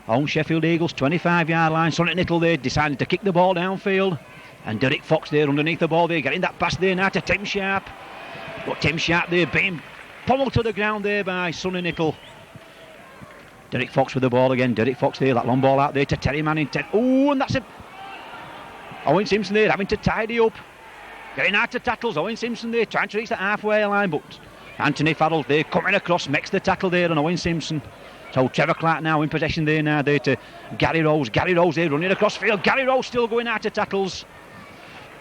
own Sheffield Eagles 25-yard line. Sonny Nicol there deciding to kick the ball downfield. And Derek Fox there underneath the ball there, getting that pass there now to Tim Sharp. But Tim Sharp there being pummeled to the ground there by Sonny Nicol. Derek Fox with the ball again. Derek Fox there, that long ball out there to Terry Manning. Oh, and that's it. Owen Simpson there having to tidy up. Getting out of tackles. Owen Simpson there trying to reach the halfway line, but Anthony Farrell there coming across, makes the tackle there on Owen Simpson. So Trevor Clark now in possession there now there to Gary Rose. Gary Rose there running across field. Gary Rose still going out of tackles.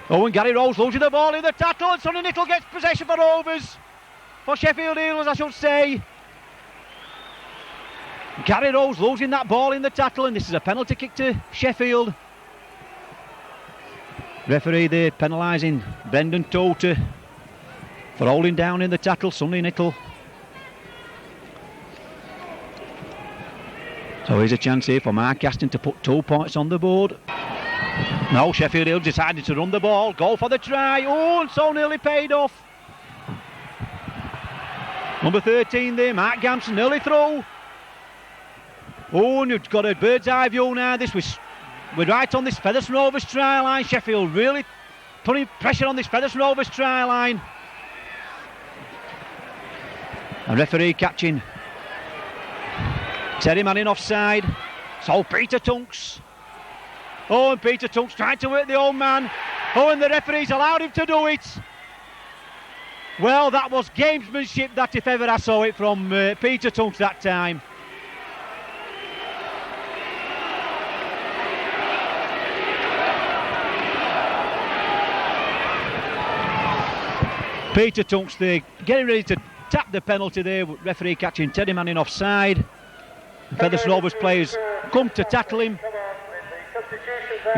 Oh, and Gary Rose losing the ball in the tackle, and Sonny Nicol gets possession for Rovers. For Sheffield Eagles, I should say. Gary Rose losing that ball in the tackle, and this is a penalty kick to Sheffield. Referee there penalising Brendan Tota for holding down in the tackle, Sonny Nicol. So here's a chance here for Mark Aston to put 2 points on the board. No, Sheffield Eagles decided to run the ball, go for the try. Oh, and so nearly paid off. Number 13 there, Mark Gamson, nearly through. Oh, and you've got a bird's eye view now. We're right on this Featherstone Rovers try line. Sheffield really putting pressure on this Featherstone Rovers try line. A referee catching Terry Manning offside. So Peter Tunks. Oh, and Peter Tunks trying to work the old man. Oh, and the referees allowed him to do it. Well, that was gamesmanship, that if ever I saw it from Peter Tunks that time. Peter Tunks there getting ready to tap the penalty there. Referee catching Teddy Manning offside. Featherstone Rovers players come to tackle him.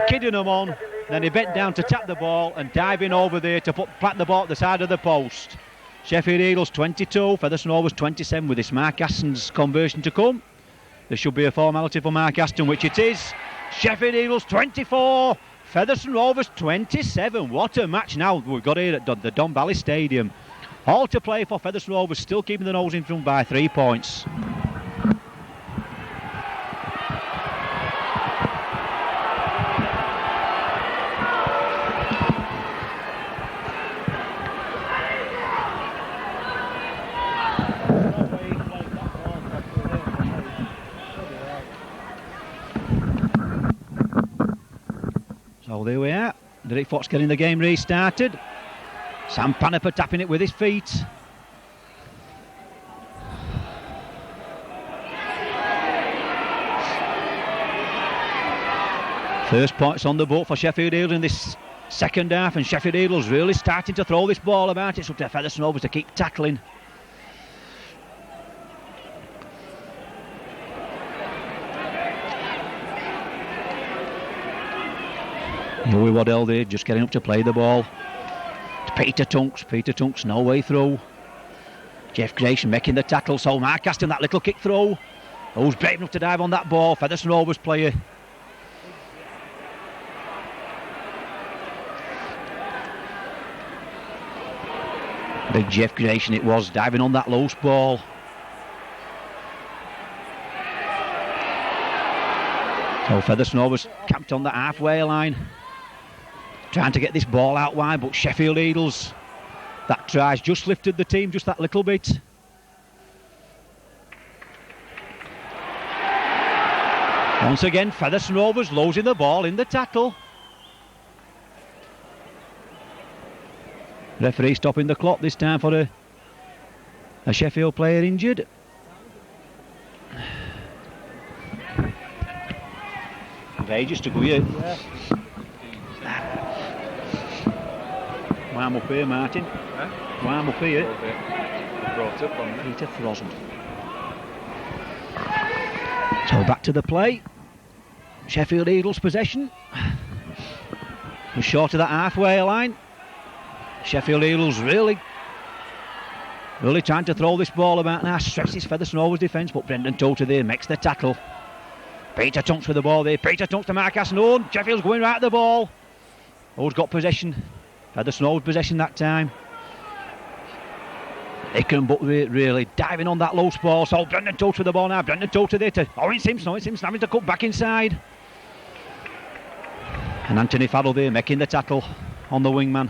Kidding him on. Then he bent down to tap the ball and diving over there to plant the ball at the side of the post. Sheffield Eagles 22, Featherstone Rovers 27 with this Mark Aston's conversion to come. There should be a formality for Mark Aston, which it is. Sheffield Eagles 24, Featherstone Rovers 27. What a match now we've got here at the Don Valley Stadium. All to play for Featherstone Rovers, still keeping the nose in front by 3 points. So there we are. Derek Fox getting the game restarted. Sam Paniper tapping it with his feet. First points on the board for Sheffield Eagles in this second half, and Sheffield Eagles really starting to throw this ball about. It's up to Featherstone Rovers to keep tackling. Louis Waddell there just getting up to play the ball. Peter Tunks no way through. Jeff Grayson making the tackle, so Mark Aston that little kick through. Who's brave enough to dive on that ball? Featherstone Rovers player. Big Jeff Grayson it was, diving on that loose ball. So Featherstone Rovers camped on the halfway line, trying to get this ball out wide, but Sheffield Eagles, that try's just lifted the team just that little bit. Once again, Featherstone Rovers losing the ball in the tackle. Referee stopping the clock this time for a Sheffield player injured. Ages to go here. Warm up here, Martin. Warm up here. Brought up on Peter Throsland. So back to the play. Sheffield Eagles possession. We're short of that halfway line. Sheffield Eagles really trying to throw this ball about now. Stretches Featherstone Rovers defence, but Brendan Tota there makes the tackle. Peter Tunks with the ball there. Peter Tunks to Marcus Noon. Sheffield's going right at the ball. Who's got possession? Featherstone Rovers possession that time. Ickham but really diving on that loose ball. So Brendan Tota with the ball now. Brendan Tota there to Owen Simpson. Owen Simpson having to cut back inside. And Anthony Farrell there making the tackle on the wingman.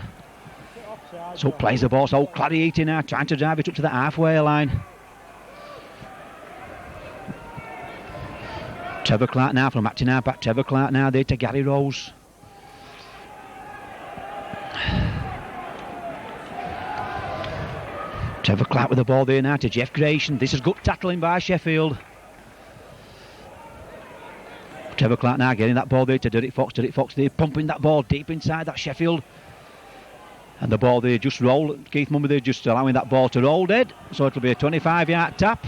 So plays the ball. So Clarieti now trying to drive it up to the halfway line. Trevor Clark now from acting out back. Trevor Clark now there to Gary Rose. Trevor Clark with the ball there now to Jeff Grayson. This is good tackling by Sheffield. Trevor Clark now getting that ball there to Derek Fox. Derek Fox there pumping that ball deep inside that Sheffield. And the ball there just rolled. Keith Mumby there just allowing that ball to roll dead. So it'll be a 25-yard tap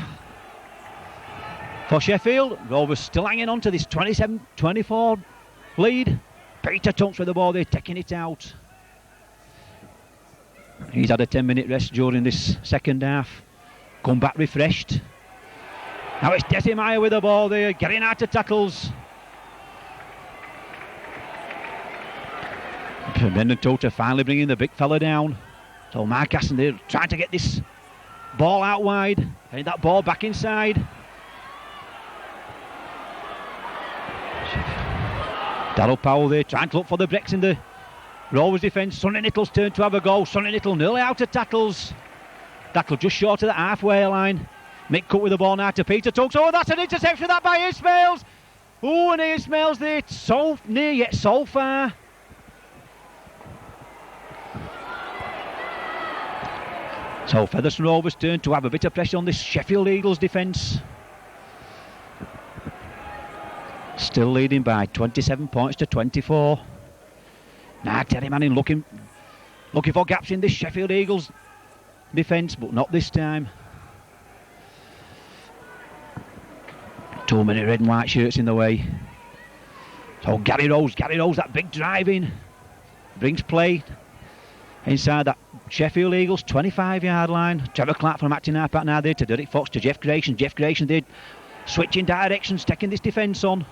for Sheffield. Rovers still hanging on to this 27-24 lead. Peter Tunks with the ball there taking it out. He's had a 10-minute rest during this second half. Come back refreshed. Now it's Desi Meyer with the ball there, getting out of tackles. Brendan Tota finally bringing the big fella down. So Mark Aston there trying to get this ball out wide. Getting that ball back inside. Darryl Powell there trying to look for the breaks in the Rovers defence. Sonny Nittle's turn to have a go. Sonny Nittle nearly out of tackles. Tackle just short of the halfway line. Mick Cook with the ball now to Peter Tunks. Oh, that's an interception that by Ismails. Oh, and Ismails there so near yet so far. So Featherstone Rovers turn to have a bit of pressure on this Sheffield Eagles defence. Still leading by 27 points to 24. Now Terry Manning looking for gaps in this Sheffield Eagles defence, but not this time. Too many red and white shirts in the way. So Gary Rose, that big drive in, brings play inside that Sheffield Eagles 25-yard line. Trevor Clark from acting half back now there to Derek Fox to Jeff Grayson. Jeff Grayson there switching directions, taking this defence on.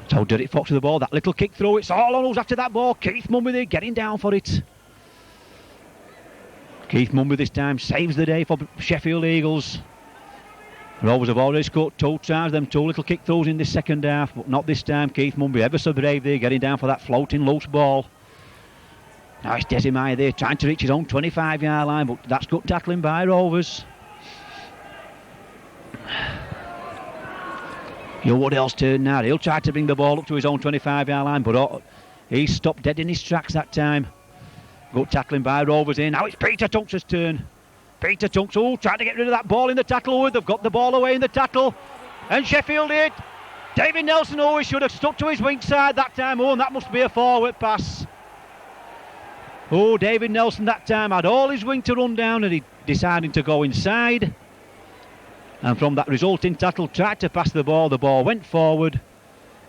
So Derek Fox with the ball, that little kick through, it's all on us after that ball. Keith Mumby there getting down for it. Keith Mumby this time saves the day for Sheffield Eagles. Rovers have already scored 2 times, them 2 little kick throws in this second half, but not this time. Keith Mumby ever so brave there, getting down for that floating loose ball. Now it's Desi Meyer there trying to reach his own 25-yard line, but that's good tackling by Rovers. Woodell's turn now. He'll try to bring the ball up to his own 25-yard line, but he's stopped dead in his tracks that time. Good tackling by Rovers here. Now it's Peter Tunks' turn. Peter Tunks, trying to get rid of that ball in the tackle. They've got the ball away in the tackle. And Sheffield did. David Nelson, he should have stuck to his wing side that time. And that must be a forward pass. David Nelson that time had all his wing to run down and he decided to go inside. And from that resulting tackle, tried to pass the ball went forward.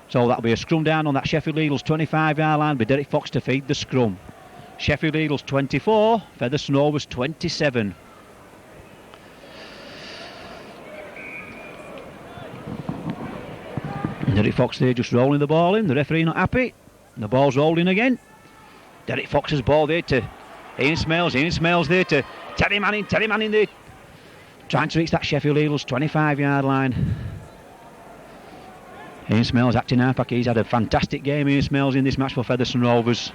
So that'll be a scrum down on that Sheffield Eagles 25-yard line with Derek Fox to feed the scrum. Sheffield Eagles 24, Featherstone Rovers 27. Derek Fox there just rolling the ball in, the referee not happy. The ball's rolling again. Derek Fox's ball there to Ian Smales there to Terry Manning there. Trying to reach that Sheffield Eagles 25-yard line. Ian Smales acting halfback. He's had a fantastic game, Ian Smales, in this match for Featherstone Rovers.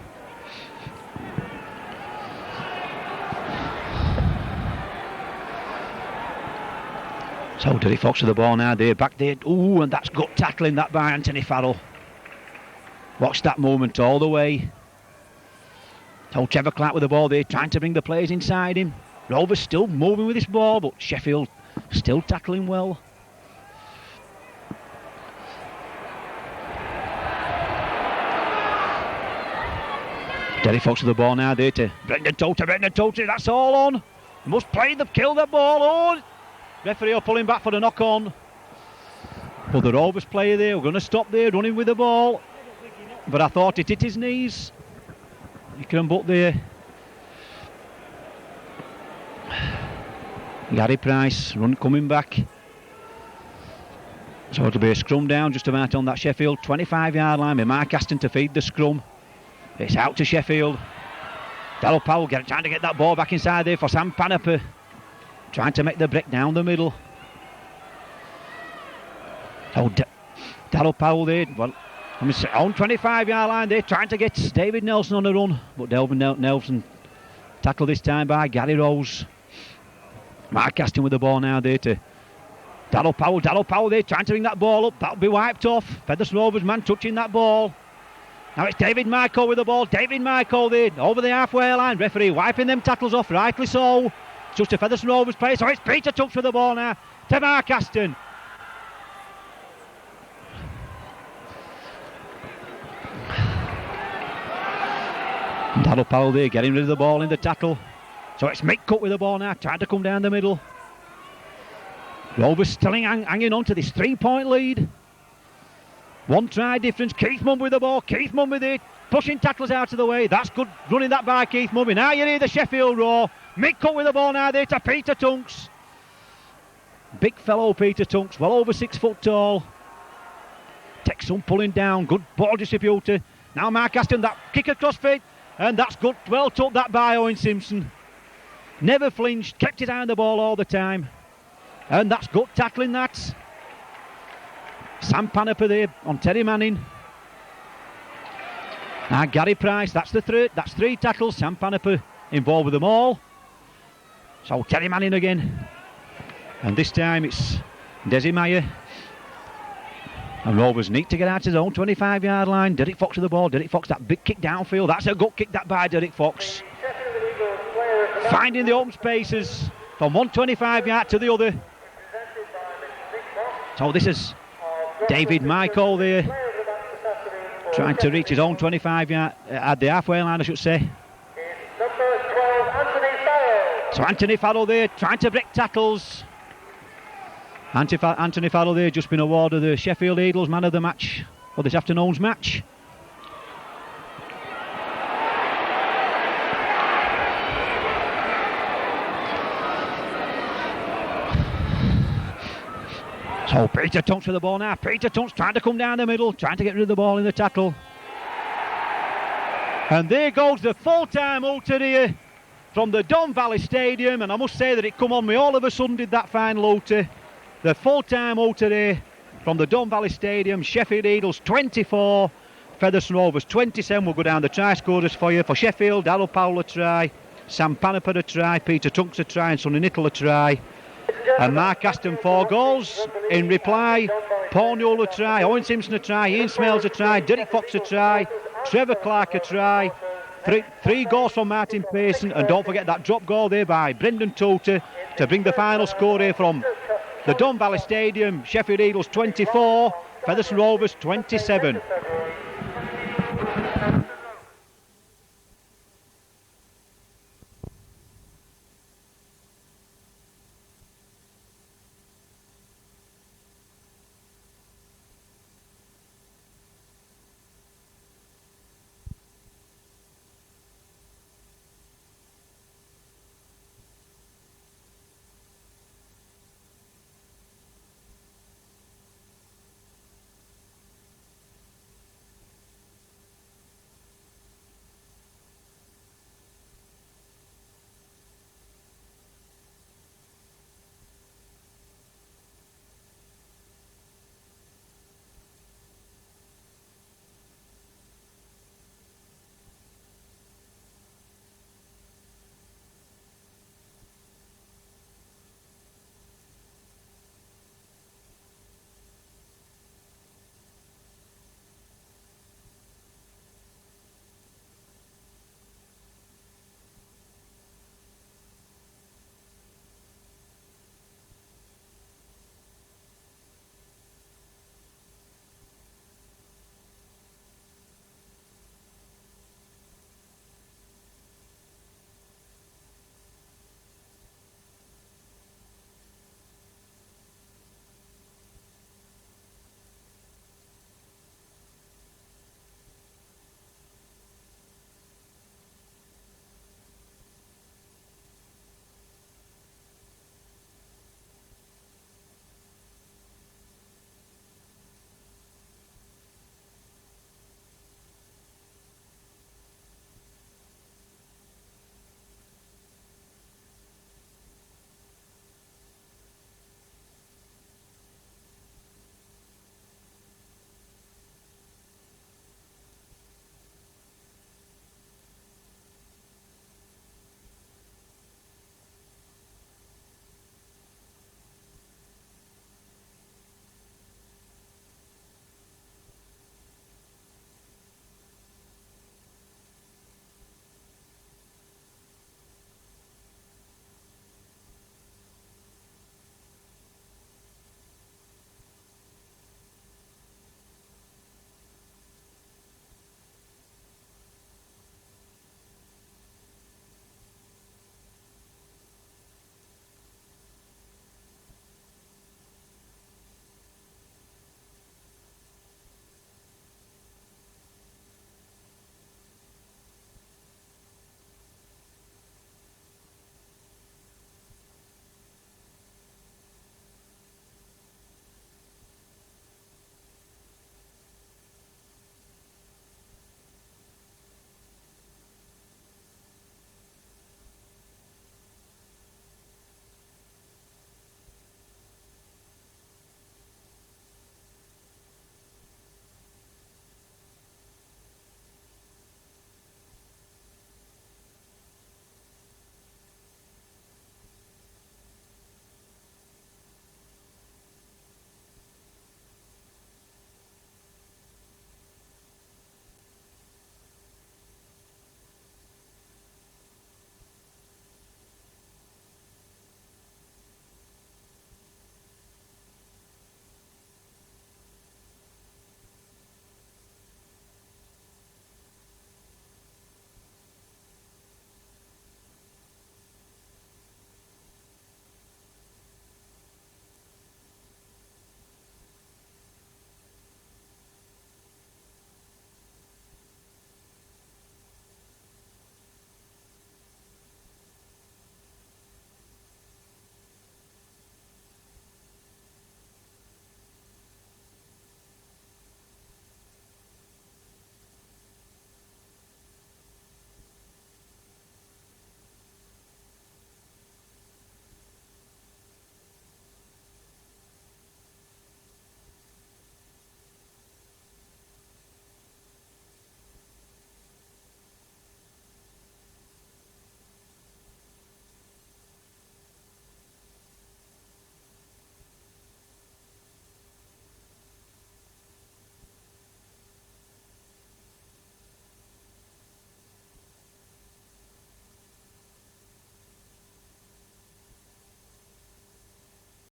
So Derek Fox with the ball now there, back there. And that's good tackling that by Anthony Farrell. Watch that moment all the way. So Trevor Clark with the ball there, trying to bring the players inside him. Rovers still moving with this ball, but Sheffield still tackling well. Derek Fox with the ball now there to Brendan Tote, that's all on. Must play the kill the ball on. Referee are pulling back for the knock on. But the Rovers player there, we're going to stop there, running with the ball. But I thought it hit his knees. He can but there. Gary Price, coming back. So it'll be a scrum down just about on that Sheffield 25-yard line with Mark Aston to feed the scrum. It's out to Sheffield. Darryl Powell trying to get that ball back inside there for Sam Panapa. Trying to make the break down the middle. Oh, Darryl Powell there. Well, on 25-yard line there, trying to get David Nelson on the run. But Nelson tackled this time by Gary Rose. Mark Aston with the ball now there to Darryl Powell there, trying to bring that ball up. That'll be wiped off. Featherstone Rovers man touching that ball. Now it's David Michael with the ball. David Michael there, over the halfway line. Referee wiping them tackles off, rightly so. Just a Featherstone Rovers play. So it's Peter Tunks with the ball now to Mark Aston. Darryl Powell there, getting rid of the ball in the tackle. So it's Mick Cook with the ball now, trying to come down the middle. Rovers still hanging on to this 3-point lead. One try difference. Keith Mumby with the ball. Keith Mumby there, pushing tackles out of the way. That's good running that by Keith Mumby. Now you hear the Sheffield roar. Mick Cook with the ball now there to Peter Tunks. Big fellow Peter Tunks, well over 6 foot tall. Takes some pulling down. Good ball distributor. Now Mark Aston, that kick across feet. And that's good. Well took that by Owen Simpson. Never flinched. Kept his eye on the ball all the time. And that's good tackling that. Sam Panapa there on Terry Manning. Now Gary Price, that's three tackles. Sam Panapa involved with them all. So Terry Manning again. And this time it's Desi Meyer. And Rovers need to get out to his own 25-yard line. Derek Fox with the ball. Derek Fox, that big kick downfield. That's a good kick that by Derek Fox. Finding the open spaces from 125 yard to the other. So this is David Michael there, trying to reach his own 25 yard at the halfway line, I should say. So Anthony Farrell there, trying to break tackles. Anthony Farrell there, just been awarded the Sheffield Eagles man of the match for this afternoon's match. So Peter Tunks with the ball now. Peter Tunks trying to come down the middle, trying to get rid of the ball in the tackle. And there goes the full-time ultra here from the Don Valley Stadium. And I must say that it come on me all of a sudden, did that final ultra. The full-time ultra here from the Don Valley Stadium. Sheffield Eagles 24, Featherstone Rovers 27. We'll go down the try scorers for you. For Sheffield, Darryl Powell a try, Sam Panapa a try, Peter Tunks a try, and Sonny Nichol a try. And Mark Aston 4 goals. In reply, Paul Newell a try, Owen Simpson a try, Ian Smales a try, Derek Fox a try, Trevor Clark a try. Three goals from Martin Pearson, and don't forget that drop goal there by Brendan Tote to bring the final score here from the Don Valley Stadium. Sheffield Eagles 24, Featherstone Rovers 27.